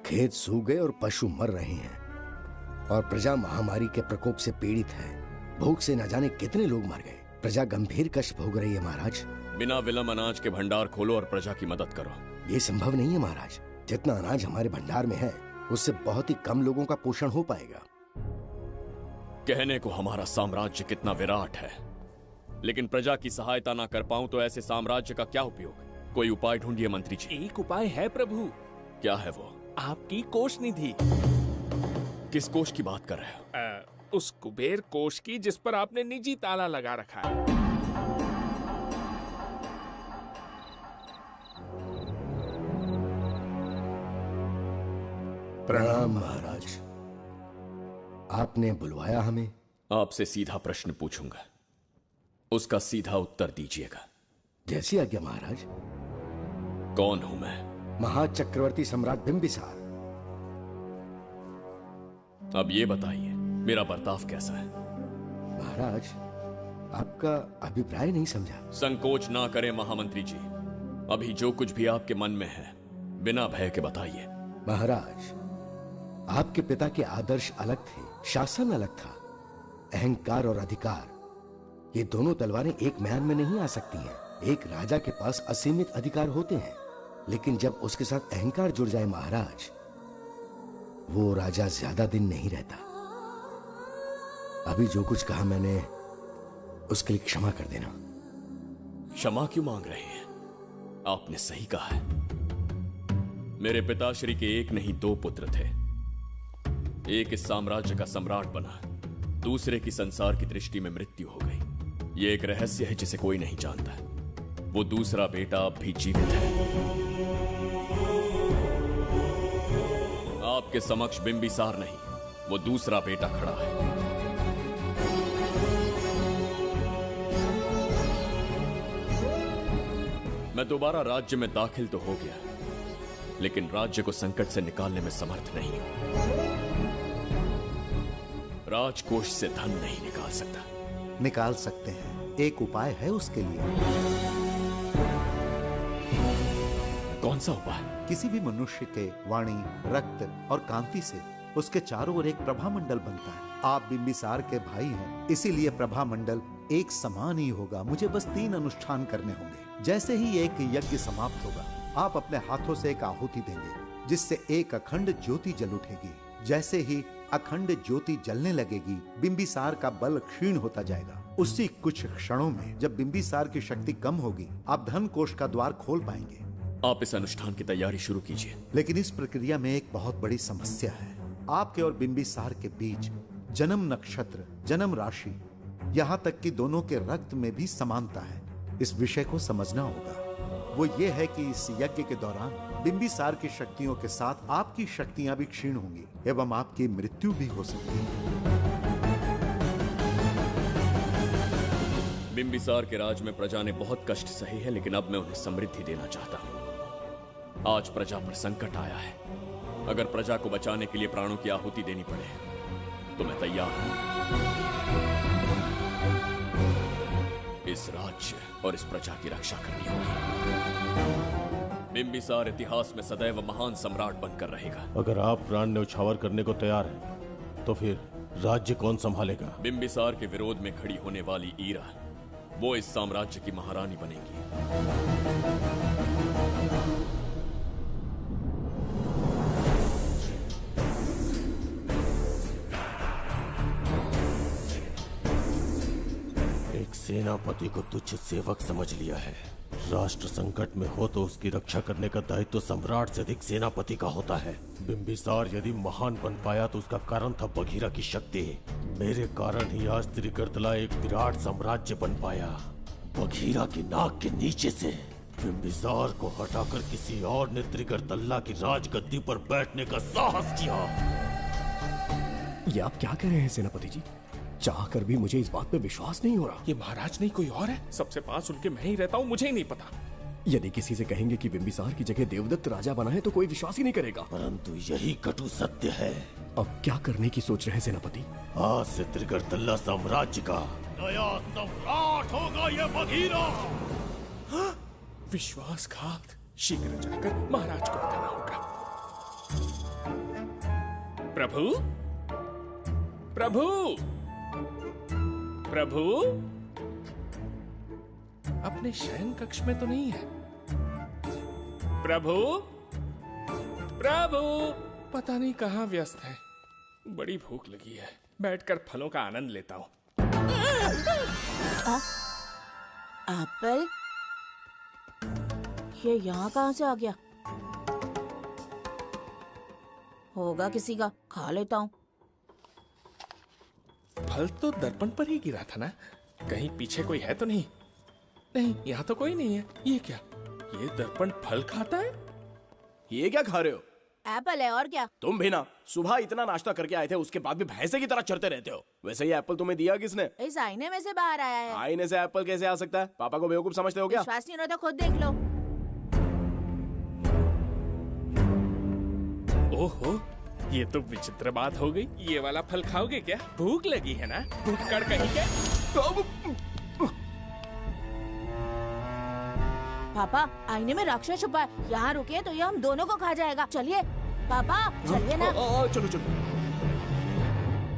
खेत सूख गए और पशु मर रहे हैं, और प्रजा महामारी के प्रकोप से पीड़ित है। भूख से न जाने कितने लोग मर गए। प्रजा गंभीर कष्ट भोग रही है महाराज। बिना विलंब अनाज के भंडार खोलो और प्रजा की मदद करो। ये संभव नहीं है महाराज। जितना अनाज हमारे भंडार में है, उससे बहुत ही कम लोगों का पोषण हो पाएगा। कहने को हमारा साम्राज्य कितना विराट है, लेकिन प्रजा की सहायता ना कर पाऊं तो ऐसे साम्राज्य का क्या उपयोग? कोई उपाय ढूंढिए मंत्री जी। एक उपाय है प्रभु। क्या है वो? आपकी कोष निधि। किस कोष की बात कर रहे हो? उस कुबेर कोष की जिस पर आपने निजी ताला लगा रखा है। प्रणाम महाराज। आपने बुलवाया हमें? आपसे सीधा प्रश्न पूछूंगा, उसका सीधा उत्तर दीजिएगा। जैसी आज्ञा महाराज। कौन हूं मैं? महाचक्रवर्ती सम्राट बिंबिसार। अब ये बताइए, मेरा बर्ताव कैसा है? महाराज, आपका अभिप्राय नहीं समझा। संकोच ना करें महामंत्री जी। अभी जो कुछ भी आपके मन में है, बिना भय के बताइए। महाराज, आपके पिता के आदर्श अलग थे, शासन अलग था। अहंकार और अधिकार, ये दोनों तलवारें एक म्यान में नहीं आ सकती हैं। एक राजा के पास असीमित अधिकार होते हैं, लेकिन जब उसके साथ अहंकार जुड़ जाए महाराज, वो राजा ज्यादा दिन नहीं रहता। अभी जो कुछ कहा मैंने, उसके लिए क्षमा कर देना। क्षमा क्यों मांग रहे हैं? आपने सही कहा है। मेरे पिताश्री के एक नहीं 2 पुत्र थे। एक इस साम्राज्य का सम्राट बना, दूसरे की संसार की दृष्टि में मृत्यु हो गई। ये एक रहस्य है जिसे कोई नहीं जानता। वो दूसरा बेटा अब भी जीवित है। आपके समक्ष बिंबिसार नहीं, वो दूसरा बेटा खड़ा है। मैं दोबारा राज्य में दाखिल तो हो गया, लेकिन राज्य को संकट से निकालने में समर्थ नहीं हूं। राजकोष से धन नहीं निकाल सकता। निकाल सकते हैं, एक उपाय है उसके लिए। कौन सा उपाय? किसी भी मनुष्य के वाणी, रक्त और कांति से उसके चारों ओर एक प्रभामंडल बनता है। आप बिंबिसार के भाई हैं, इसीलिए प्रभामंडल एक समान ही होगा। मुझे बस 3 अनुष्ठान करने होंगे। जैसे ही एक यज्ञ समाप्त होगा, आप अपने हाथों से एक आहुति देंगे, जिससे एक अखंड ज्योति जल उठेगी। जैसे ही अखंड ज्योति जलने लगेगी, बिंबिसार का बल क्षीण होता जाएगा। उसी कुछ क्षणों में जब बिंबिसार की शक्ति कम होगी, आप धन कोष का द्वार खोल पाएंगे। आप इस अनुष्ठान की तैयारी शुरू कीजिए। लेकिन इस प्रक्रिया में एक बहुत बड़ी समस्या है। आपके और बिंबिसार के बीच जन्म नक्षत्र, जन्म राशि, यहाँ तक कि दोनों के रक्त में भी समानता है। इस विषय को समझना होगा। वो ये है कि इस यज्ञ के दौरान बिंबिसार की शक्तियों के साथ आपकी शक्तियां भी क्षीण होंगी एवं आपकी मृत्यु भी हो सकती है। बिंबिसार के राज में प्रजा ने बहुत कष्ट सहे हैं, लेकिन अब मैं उन्हें समृद्धि देना चाहता हूं। आज प्रजा पर संकट आया है। अगर प्रजा को बचाने के लिए प्राणों की आहुति देनी पड़े तो मैं तैयार हूं। इस राज्य और इस प्रजा की रक्षा करनी होगी। बिंबिसार इतिहास में सदैव महान सम्राट बनकर रहेगा। अगर आप प्राण न्यौछावर करने को तैयार हैं, तो फिर राज्य कौन संभालेगा? बिंबिसार के विरोध में खड़ी होने वाली ईरा, वो इस साम्राज्य की महारानी बनेगी। एक सेनापति को तुच्छ सेवक समझ लिया है। राष्ट्र संकट में हो तो उसकी रक्षा करने का दायित्व सम्राट से अधिक सेनापति का होता है। बिंबिसार यदि महान बन पाया तो उसका कारण था बघीरा की शक्ति। मेरे कारण ही आज त्रिगर्तला एक विराट साम्राज्य बन पाया। बघीरा की नाक के नीचे से बिंबिसार को हटाकर किसी और ने त्रिगर्तला की राजगद्दी पर बैठने का साहस किया। ये आप क्या कह रहे हैं सेनापति जी? चाहकर भी मुझे इस बात पे विश्वास नहीं हो रहा। ये महाराज नहीं कोई और है। सबसे पास उनके मैं ही रहता हूँ, मुझे ही नहीं पता। यदि किसी से कहेंगे कि बिंबिसार की जगह देवदत्त राजा बना है तो कोई विश्वास ही नहीं करेगा। परंतु यही कटु सत्य है। अब क्या करने की सोच रहे हैं सेनापति? आज से त्रिगर्तला साम्राज्य का नया सम्राट होगा ये बघीरा। विश्वासघात। शीघ्र जाकर महाराज को बताना होगा। प्रभु, प्रभु, प्रभु, अपने शयन कक्ष में तो नहीं है। प्रभु, प्रभु, पता नहीं कहाँ व्यस्त है। बड़ी भूख लगी है, बैठकर फलों का आनंद लेता हूँ। एप्पल, ये यहाँ कहाँ से आ गया? होगा किसी का, खा लेता हूँ। फल तो दर्पण पर ही गिरा था ना? कहीं पीछे कोई है तो नहीं? नहीं, यहाँ तो कोई नहीं है। ये क्या? ये दर्पण फल खाता है? ये क्या खा रहे हो? एप्पल है और क्या? तुम भी ना सुबह इतना नाश्ता करके आए थे, उसके बाद भी भैंसे की तरह चढ़ते रहते हो। वैसे ये एप्पल तुम्हें दिया किसने? इस आईने में से बाहर आया है। आईने से एप्पल कैसे आ सकता है? पापा को बेवकूफ समझते हो क्या? विश्वास नहीं हो रहा तो खुद देख लो। ओहो, ये तो विचित्र बात हो गई। ये वाला फल खाओगे क्या? भूख लगी है ना? भूखड़ कहीं क्या? पापा, आईने में राक्षस छुपा है। यहाँ रुके तो ये हम दोनों को खा जाएगा। चलिए पापा, चलिए ना। चलो चलो।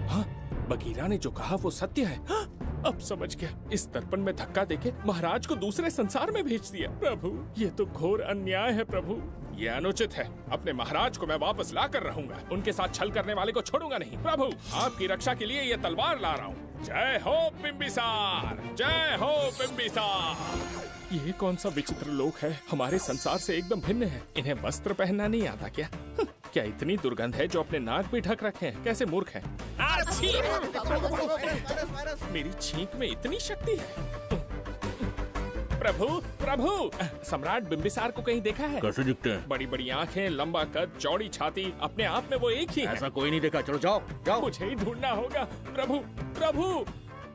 हाँ, बघीरा ने जो कहा वो सत्य है। हाँ, अब समझ गया। इस दर्पण में धक्का देके महाराज को दूसरे संसार में भेज दिया। प्रभु, ये तो घोर अन्याय है प्रभु। ये अनुचित है। अपने महाराज को मैं वापस ला कर रहूंगा। उनके साथ छल करने वाले को छोड़ूंगा नहीं। प्रभु, आपकी रक्षा के लिए ये तलवार ला रहा हूँ। जय हो बिंबिसार, जय हो बिंबिसार। ये कौन सा विचित्र लोक है, हमारे संसार से एकदम भिन्न है। इन्हें वस्त्र पहनना नहीं आता क्या? क्या इतनी दुर्गंध है जो अपने नाक भी ढक रखे हैं? कैसे मूर्ख हैं? मेरी छींक में इतनी शक्ति है। प्रभु प्रभु, सम्राट बिंबिसार को कहीं देखा है? कैसे दिखते हैं? बड़ी बड़ी आंखें, लंबा कद, चौड़ी छाती, अपने आप में वो एक ही है। ऐसा कोई नहीं देखा। चलो जाओ जाओ। मुझे ही ढूंढना होगा। प्रभु प्रभु,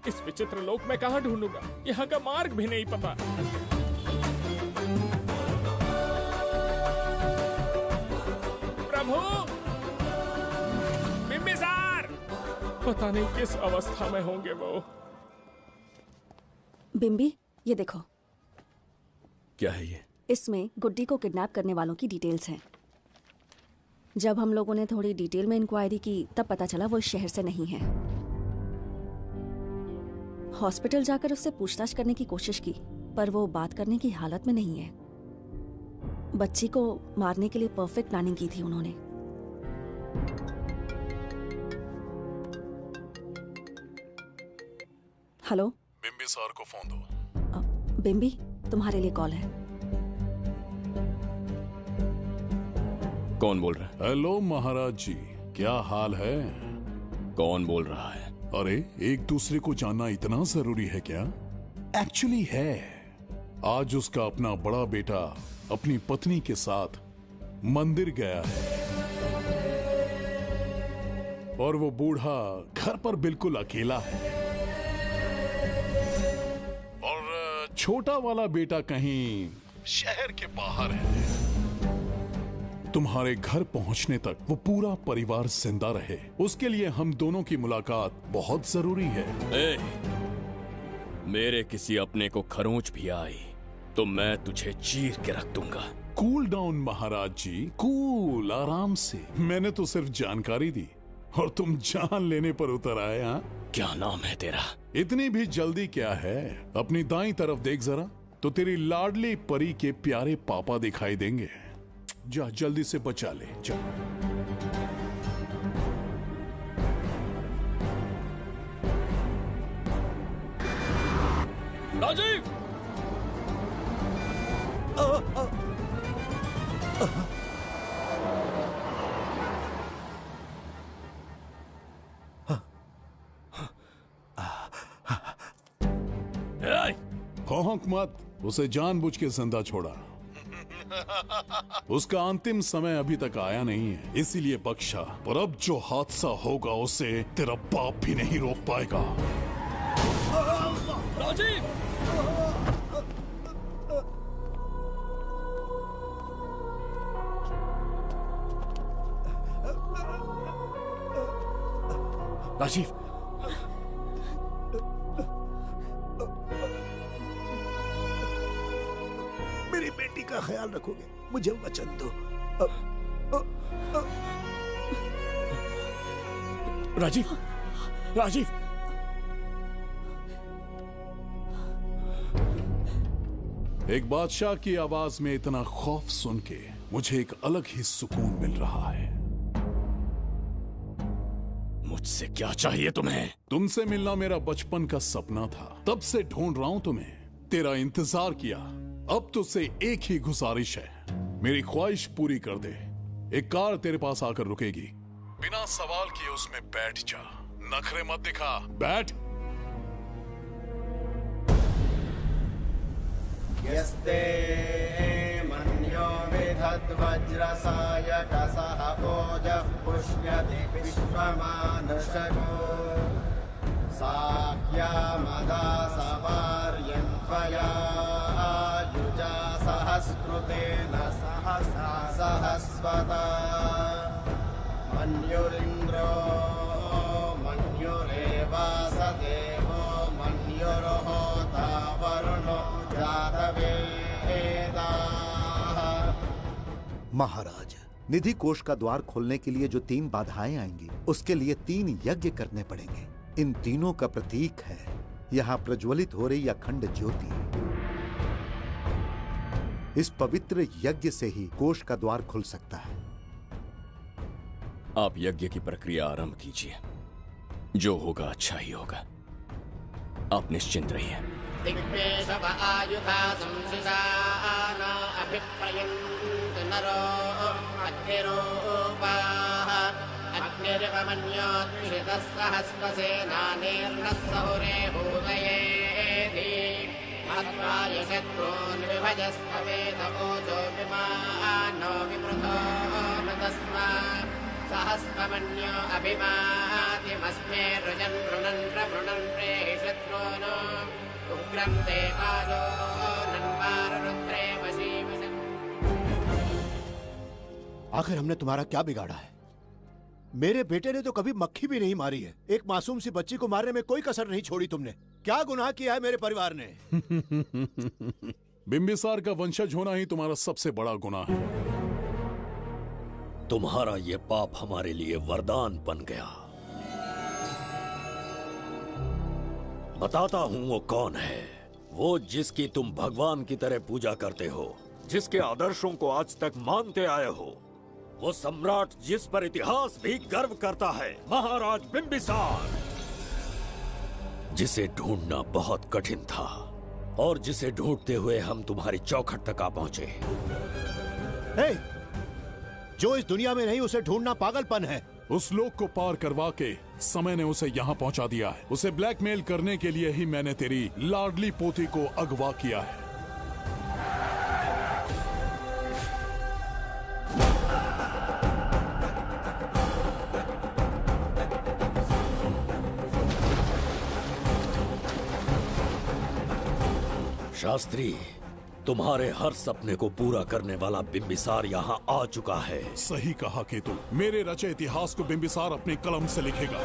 इस विचित्र लोक में कहाँ ढूंढूंगा? यहाँ का मार्ग भी नहीं पता। प्रभु बिंबिसार, पता नहीं किस अवस्था में होंगे वो। बिंबी, ये देखो। क्या है ये? इसमें गुड्डी को किडनैप करने वालों की डिटेल्स हैं। जब हम लोगों ने थोड़ी डिटेल में इंक्वायरी की तब पता चला वो इस शहर से नहीं है। हॉस्पिटल जाकर उससे पूछताछ करने की कोशिश की पर वो बात करने की हालत में नहीं है। बच्ची को मारने के लिए परफेक्ट प्लानिंग की थी उन्होंने। हेलो, बिंबिसार को फोन दो। बिंबी, तुम्हारे लिए कॉल है। कौन बोल रहा है? हेलो महाराज जी, क्या हाल है? कौन बोल रहा है? अरे, एक दूसरे को जानना इतना जरूरी है क्या? एक्चुअली है। आज उसका अपना बड़ा बेटा अपनी पत्नी के साथ मंदिर गया है और वो बूढ़ा घर पर बिल्कुल अकेला है और छोटा वाला बेटा कहीं शहर के बाहर है। तुम्हारे घर पहुंचने तक वो पूरा परिवार जिंदा रहे, उसके लिए हम दोनों की मुलाकात बहुत जरूरी है। मेरे किसी अपने को खरोंच भी आई तो मैं तुझे चीर के रख दूंगा। कूल डाउन महाराज जी, कूल, आराम से। मैंने तो सिर्फ जानकारी दी और तुम जान लेने पर उतर आए। हाँ, क्या नाम है तेरा? इतनी भी जल्दी क्या है? अपनी दाईं तरफ देख जरा तो तेरी लाडली परी के प्यारे पापा दिखाई देंगे। जा, जल्दी से बचा ले, जा। राजीव! भौंक मत, उसे जानबूझ के जिंदा छोड़ा। उसका अंतिम समय अभी तक आया नहीं है, इसीलिए बख्शा। पर अब जो हादसा होगा उसे तेरा बाप भी नहीं रोक पाएगा। राजीव! राजीव! मेरी बेटी का ख्याल रखोगे? मुझे वचन दो। राजीव! राजीव! एक बादशाह की आवाज में इतना खौफ सुन के मुझे एक अलग ही सुकून मिल रहा है। मुझसे क्या चाहिए तुम्हें? तुमसे मिलना मेरा बचपन का सपना था, तब से ढूंढ रहा हूं तुम्हें। तेरा इंतजार किया, अब तुझसे एक ही गुजारिश है, मेरी ख्वाहिश पूरी कर दे। एक कार तेरे पास आकर रुकेगी, बिना सवाल किए उसमें बैठ जा। नखरे मत दिखा, बैठ। यस्ते मन्यो विधद्वज्रसायकसः ओजः पुष्यति विश्वमानुषगो साख्यामदा सवार्यन्त्वया युजा सहस्कृतेन सहसा सहस्वता मन्युरिन्द्रो मन्युरेवास देवो मन्युर्होता वरुणो महाराज, निधि कोष का द्वार खोलने के लिए जो 3 बाधाएं आएंगी, उसके लिए 3 यज्ञ करने पड़ेंगे। इन तीनों का प्रतीक है यहाँ प्रज्वलित हो रही अखंड ज्योति। इस पवित्र यज्ञ से ही कोष का द्वार खुल सकता है। आप यज्ञ की प्रक्रिया आरंभ कीजिए, जो होगा अच्छा ही होगा। आप निश्चिंत रहिए। दिग्वेशव आयुधा संशिशाना अभिप्रयन्तु नरो अग्निरूपाः अग्निरिवमन्योत्क्षितः सहस्रसेनानेर्नः सहुरे भूतयेति मत्वाय शत्रून् विभजस्तवेदवोचो विमानो विवृतो न तस्मात् सहस्रमन्यो अभिमातिमस्मे रुजन् रुणन् प्रवृणन् प्रेहि शत्रून् उग्रं ते आदो नन्वारुद्रे वशीवशन्। आखिर हमने तुम्हारा क्या बिगाड़ा है? मेरे बेटे ने तो कभी मक्खी भी नहीं मारी है। एक मासूम सी बच्ची को मारने में कोई कसर नहीं छोड़ी तुमने। क्या गुनाह किया है मेरे परिवार ने? बिंबिसार का वंशज होना ही तुम्हारा सबसे बड़ा गुनाह है। तुम्हारा ये पाप हमारे लिए वरदान बन गया। बताता हूं वो कौन है। वो जिसकी तुम भगवान की तरह पूजा करते हो, जिसके आदर्शों को आज तक मानते आए हो, वो सम्राट जिस पर इतिहास भी गर्व करता है, महाराज बिंबिसार, जिसे ढूंढना बहुत कठिन था और जिसे ढूंढते हुए हम तुम्हारी चौखट तक आ पहुंचे। जो इस दुनिया में नहीं उसे ढूंढना पागलपन है। उस लोक को पार करवा के समय ने उसे यहाँ पहुँचा दिया है। उसे ब्लैकमेल करने के लिए ही मैंने तेरी लाडली पोती को अगवा किया है। शास्त्री, तुम्हारे हर सपने को पूरा करने वाला बिंबिसार यहाँ आ चुका है। सही कहा केतु। मेरे रचे इतिहास को बिंबिसार अपनी कलम से लिखेगा।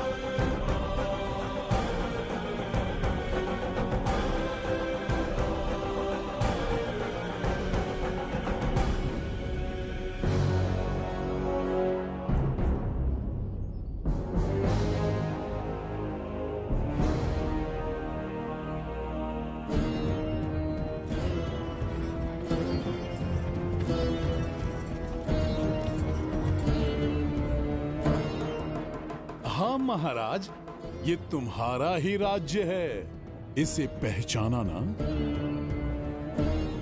महाराज, ये तुम्हारा ही राज्य है। इसे पहचाना ना?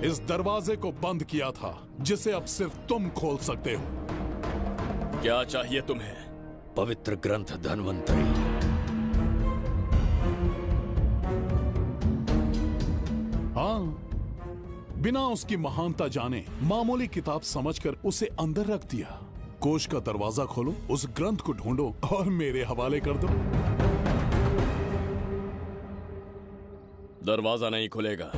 इस दरवाजे को बंद किया था जिसे अब सिर्फ तुम खोल सकते हो। क्या चाहिए तुम्हें? पवित्र ग्रंथ धन्वंतरी। हाँ, बिना उसकी महानता जाने मामूली किताब समझकर उसे अंदर रख दिया। कोष का दरवाजा खोलो, उस ग्रंथ को ढूंढो और मेरे हवाले कर दो। दरवाजा नहीं खुलेगा।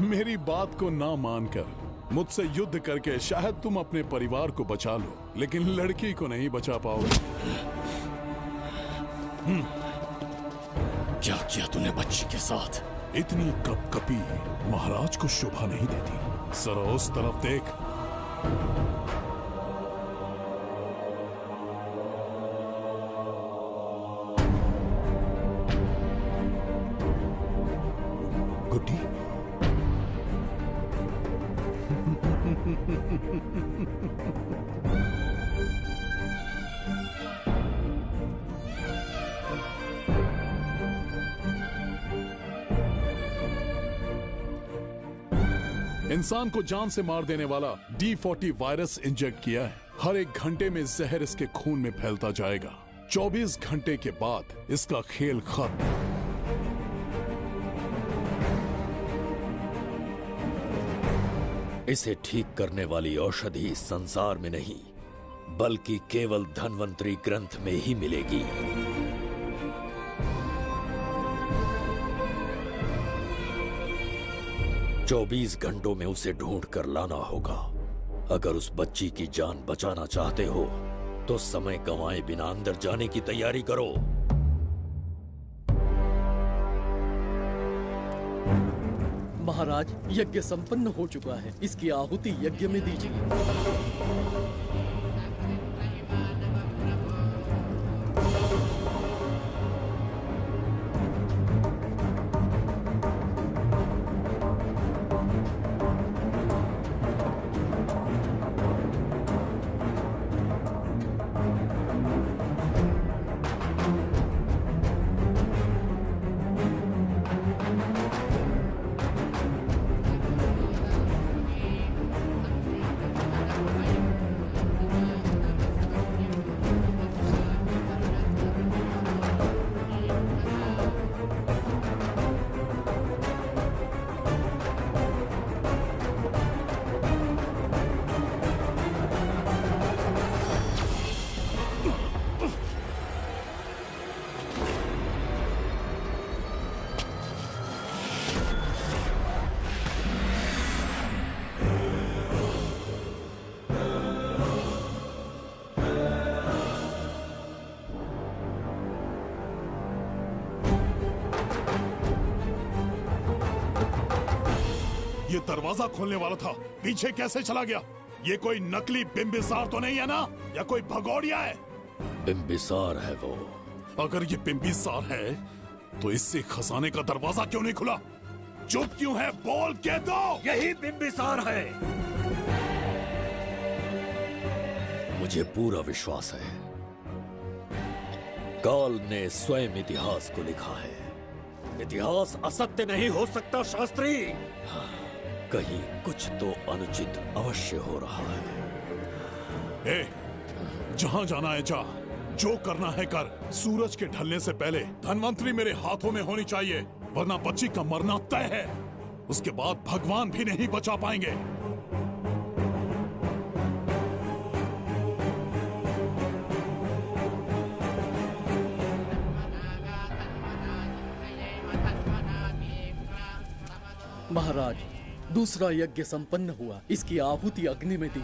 मेरी बात को ना मानकर मुझसे युद्ध करके शायद तुम अपने परिवार को बचा लो, लेकिन लड़की को नहीं बचा पाओगे। क्या किया तूने बच्ची के साथ? इतनी कपकपी महाराज को शोभा नहीं देती। जरा उस तरफ देख। गुड्डी, इंसान को जान से मार देने वाला D40 वायरस इंजेक्ट किया है। हर एक घंटे में जहर इसके खून में फैलता जाएगा। 24 घंटे के बाद इसका खेल खत्म। इसे ठीक करने वाली औषधि इस संसार में नहीं, बल्कि केवल धन्वंतरी ग्रंथ में ही मिलेगी। चौबीस घंटों में उसे ढूंढ कर लाना होगा। अगर उस बच्ची की जान बचाना चाहते हो तो समय गंवाए बिना अंदर जाने की तैयारी करो। महाराज, यज्ञ संपन्न हो चुका है। इसकी आहुति यज्ञ में दीजिए। ये दरवाजा खोलने वाला था, पीछे कैसे चला गया? ये कोई नकली बिम्बिसार तो नहीं है ना, या कोई भगोड़िया है? बिम्बिसार है वो। अगर ये बिम्बिसार है तो इससे खजाने का दरवाजा क्यों नहीं खुला? चुप क्यों है? बोल के दो। यही बिम्बिसार है। मुझे पूरा विश्वास है, काल ने स्वयं इतिहास को लिखा है। इतिहास असत्य नहीं हो सकता शास्त्री। हाँ, कहीं कुछ तो अनुचित अवश्य हो रहा है। ए, जहां जाना है जा, जो करना है कर। सूरज के ढलने से पहले धनवंतरी मेरे हाथों में होनी चाहिए, वरना बच्ची का मरना तय है। उसके बाद भगवान भी नहीं बचा पाएंगे। महाराज, दूसरा यज्ञ संपन्न हुआ। इसकी आहुति अग्नि में दी।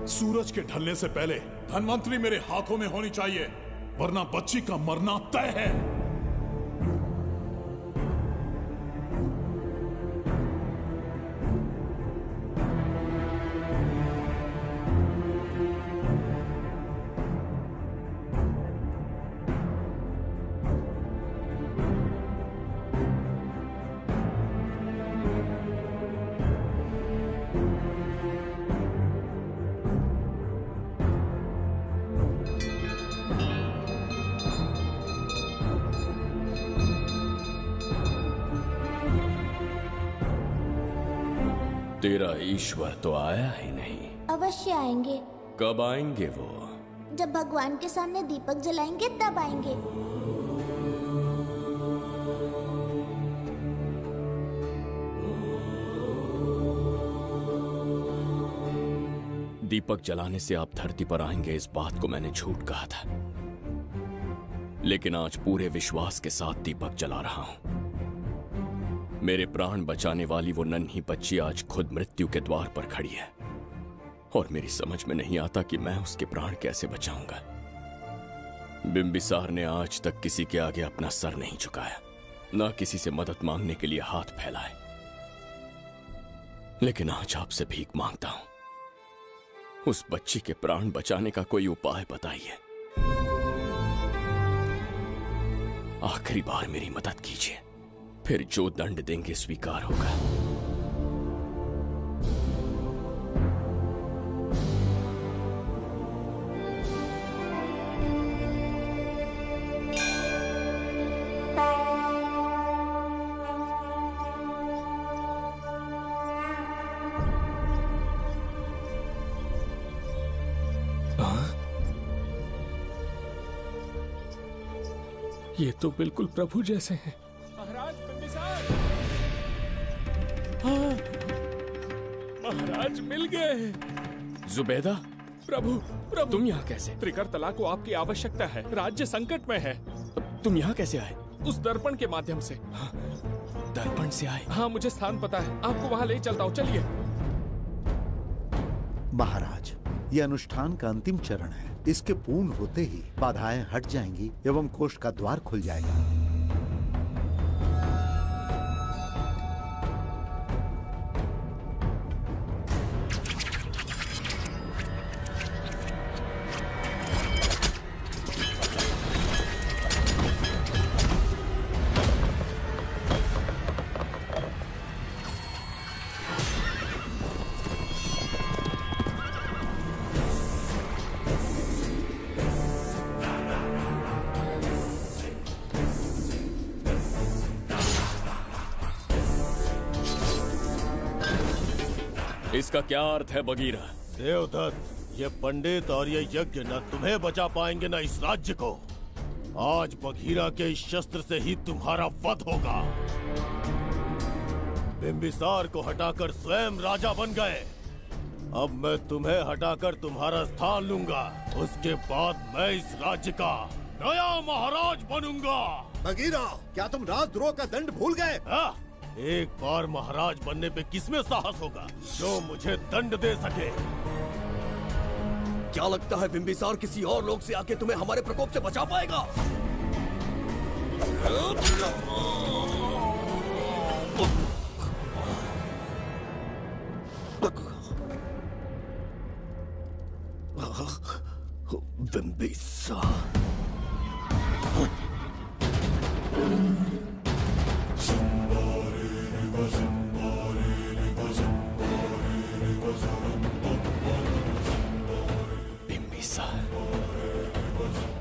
सूरज के ढलने से पहले धनवंतरी मेरे हाथों में होनी चाहिए, वरना बच्ची का मरना तय है। तेरा ईश्वर तो आया ही नहीं। अवश्य आएंगे। कब आएंगे वो? जब भगवान के सामने दीपक जलाएंगे तब आएंगे। दीपक जलाने से आप धरती पर आएंगे, इस बात को मैंने झूठ कहा था। लेकिन आज पूरे विश्वास के साथ दीपक जला रहा हूं। मेरे प्राण बचाने वाली वो नन्ही बच्ची आज खुद मृत्यु के द्वार पर खड़ी है, और मेरी समझ में नहीं आता कि मैं उसके प्राण कैसे बचाऊंगा। बिम्बिसार ने आज तक किसी के आगे अपना सर नहीं झुकाया, ना किसी से मदद मांगने के लिए हाथ फैलाए। लेकिन आज आपसे भीख मांगता हूं, उस बच्ची के प्राण बचाने का कोई उपाय बताइए। आखिरी बार मेरी मदद कीजिए, फिर जो दंड देंगे स्वीकार होगा। ये तो बिल्कुल प्रभु जैसे हैं। महाराज बिम्बिसार! हाँ, महाराज मिल गए। जुबैदा, प्रभु, तुम यहाँ कैसे? त्रिकरतला को आपकी आवश्यकता है, राज्य संकट में है। तुम यहाँ कैसे आए? उस दर्पण के माध्यम से। हाँ, दर्पण से आए? हाँ, मुझे स्थान पता है, आपको वहाँ ले चलता हूँ, चलिए। महाराज, ये अनुष्ठान का अंतिम चरण है। इसके पूर्ण होते ही बाधाएं हट जाएंगी एवं कोष का द्वार खुल जाएगा। इसका क्या अर्थ है बगीरा? देवदत्त, ये पंडित और ये यज्ञ न तुम्हें बचा पाएंगे न इस राज्य को। आज बघीरा के इस शस्त्र से ही तुम्हारा वध होगा। बिंबिसार को हटाकर स्वयं राजा बन गए, अब मैं तुम्हें हटाकर तुम्हारा स्थान लूंगा। उसके बाद मैं इस राज्य का नया महाराज बनूंगा। बघीरा, क्या तुम राजद्रोह का दंड भूल गए? एक बार महाराज बनने पे किसमें साहस होगा जो मुझे दंड दे सके। क्या लगता है बिंबिसार किसी और लोग से आके तुम्हें हमारे प्रकोप से बचा पाएगा? बिंबिसार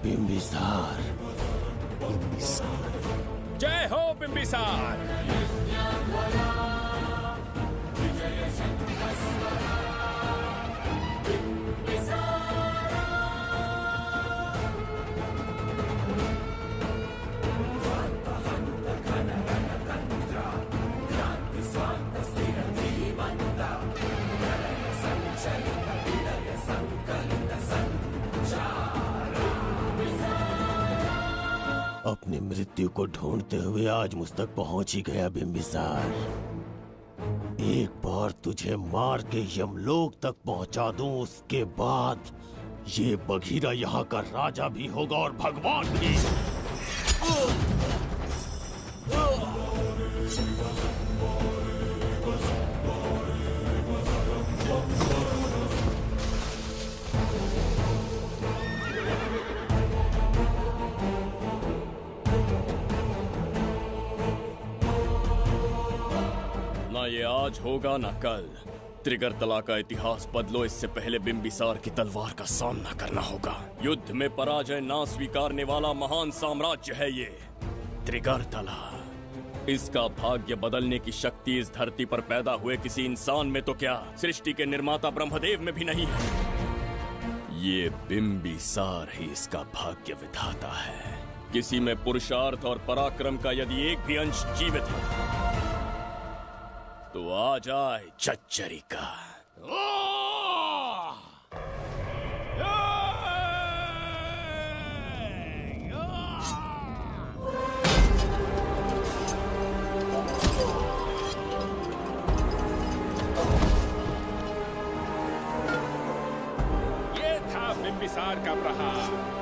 बिंबिसार बिंबिसार। जय हो बिंबिसार। अपनी मृत्यु को ढूंढते हुए आज मुझ तक पहुंच ही गया बिंबिसार। एक बार तुझे मार के यमलोक तक पहुंचा दूं, उसके बाद ये बघीरा यहाँ का राजा भी होगा और भगवान भी। ना ये आज होगा ना कल। त्रिगर्तला का इतिहास बदलो, इससे पहले बिंबिसार की तलवार का सामना करना होगा। युद्ध में पराजय ना स्वीकारने वाला महान साम्राज्य है ये त्रिगर्तला। इसका भाग्य बदलने की शक्ति इस धरती पर पैदा हुए किसी इंसान में तो क्या, सृष्टि के निर्माता ब्रह्मदेव में भी नहीं है। ये बिंबिसार ही इसका भाग्य विधाता है। किसी में पुरुषार्थ और पराक्रम का यदि एक भी अंश जीवित है तो आ जाए चच्चरी का। ये था बिंबिसार का प्रहार।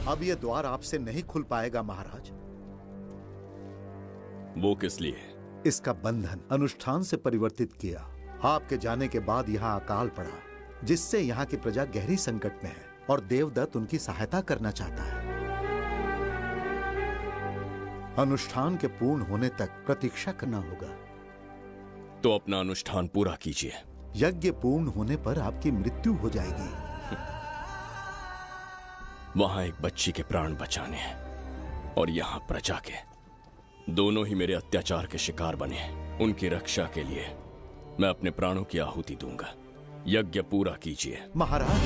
अब ये द्वार आपसे नहीं खुल पाएगा महाराज। वो किस लिए? इसका बंधन अनुष्ठान से परिवर्तित किया। आपके जाने के बाद यहाँ अकाल पड़ा, जिससे यहाँ की प्रजा गहरी संकट में है और देवदत्त उनकी सहायता करना चाहता है। अनुष्ठान के पूर्ण होने तक प्रतीक्षा करना होगा। तो अपना अनुष्ठान पूरा कीजिए। यज्ञ पूर्ण होने पर आपकी मृत्यु हो जाएगी। वहां एक बच्ची के प्राण बचाने हैं और यहाँ प्रजा के, दोनों ही मेरे अत्याचार के शिकार बने हैं। उनकी रक्षा के लिए मैं अपने प्राणों की आहुति दूंगा। यज्ञ पूरा कीजिए। महाराज,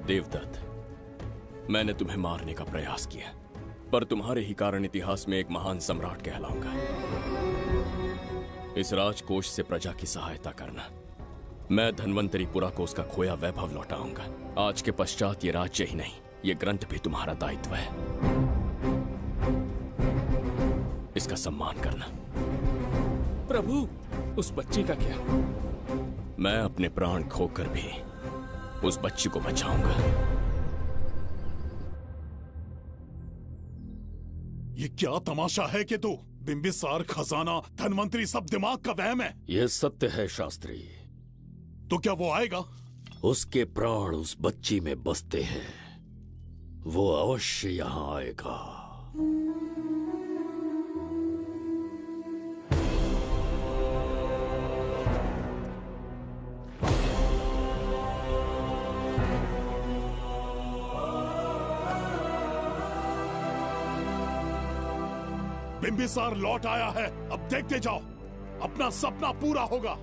देवदत्त, मैंने तुम्हें मारने का प्रयास किया, पर तुम्हारे ही कारण इतिहास में एक महान सम्राट कहलाऊंगा। इस राजकोष से प्रजा की सहायता करना। मैं धन्वंतरीपुरा को उसका खोया वैभव लौटाऊंगा। आज के पश्चात ये राज्य ही नहीं, ये ग्रंथ भी तुम्हारा दायित्व है। इसका सम्मान करना। प्रभु, उस बच्ची का क्या? मैं अपने प्राण खोकर भी उस बच्ची को बचाऊंगा। ये क्या तमाशा है कि तू बिंबिसार, खजाना, धनवंतरी सब दिमाग का वहम है? यह सत्य है शास्त्री। तो क्या वो आएगा? उसके प्राण उस बच्ची में बसते हैं, वो अवश्य यहाँ आएगा। बिंबिसार लौट आया है, अब देखते जाओ, अपना सपना पूरा होगा।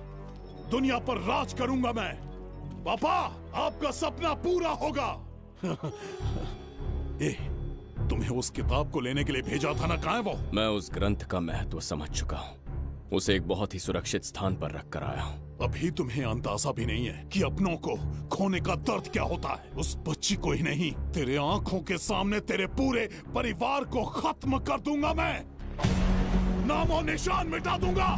दुनिया पर राज करूंगा मैं। पापा, आपका सपना पूरा होगा। तुम्हें उस किताब को लेने के लिए भेजा था ना, कहाँ है वो? मैं उस ग्रंथ का महत्व समझ चुका हूँ। उसे एक बहुत ही सुरक्षित स्थान पर रख कर आया हूँ। अभी तुम्हें अंदाजा भी नहीं है कि अपनों को खोने का दर्द क्या होता है। उस बच्ची को ही नहीं, तेरे आंखों के सामने तेरे पूरे परिवार को खत्म कर दूंगा मैं। नामो निशान मिटा दूंगा।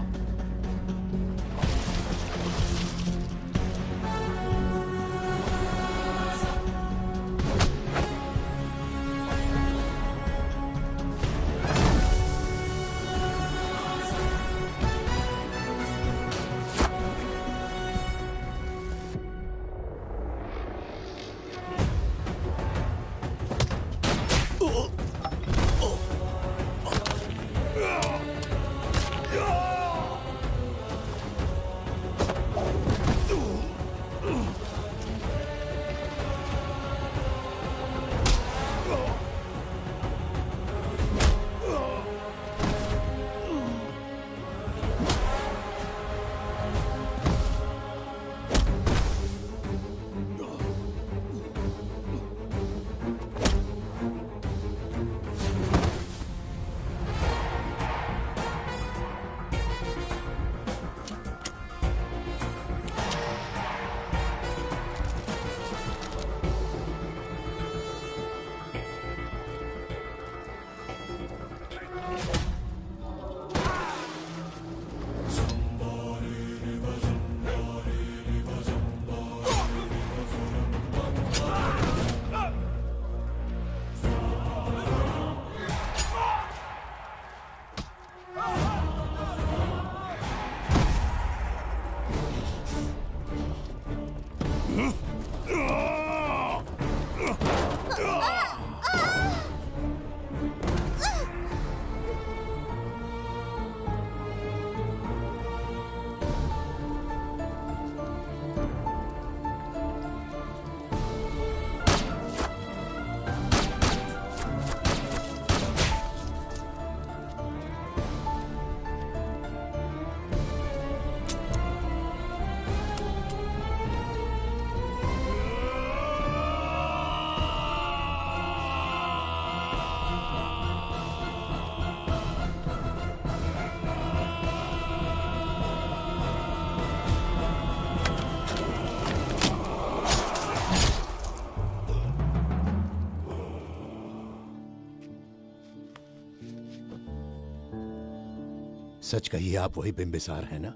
सच कहिए, आप वही बिंबिसार हैं ना,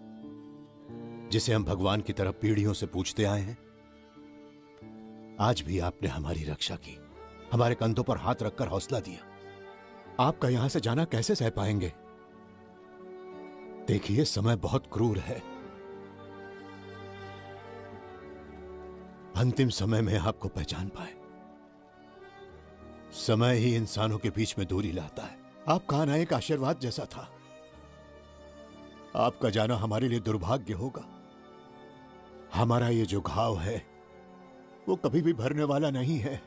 जिसे हम भगवान की तरफ पीढ़ियों से पूछते आए हैं? आज भी आपने हमारी रक्षा की, हमारे कंधों पर हाथ रखकर हौसला दिया। आपका यहां से जाना कैसे सह पाएंगे? देखिए, समय बहुत क्रूर है। अंतिम समय में आपको पहचान पाए। समय ही इंसानों के बीच में दूरी लाता है। आपका आना एक आशीर्वाद जैसा था। आपका जाना हमारे लिए दुर्भाग्य होगा। हमारा ये जो घाव है वो कभी भी भरने वाला नहीं है।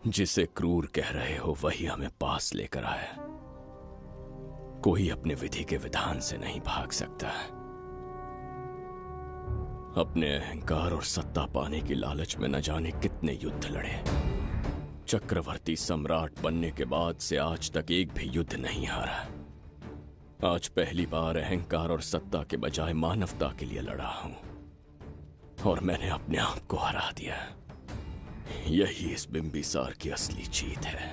जिसे क्रूर कह रहे हो वही हमें पास लेकर आया। कोई अपने विधि के विधान से नहीं भाग सकता। अपने अहंकार और सत्ता पाने की लालच में न जाने कितने युद्ध लड़े। चक्रवर्ती सम्राट बनने के बाद से आज तक एक भी युद्ध नहीं हारा। आज पहली बार अहंकार और सत्ता के बजाय मानवता के लिए लड़ा हूं, और मैंने अपने आप को हरा दिया। यही इस बिंबिसार की असली जीत है।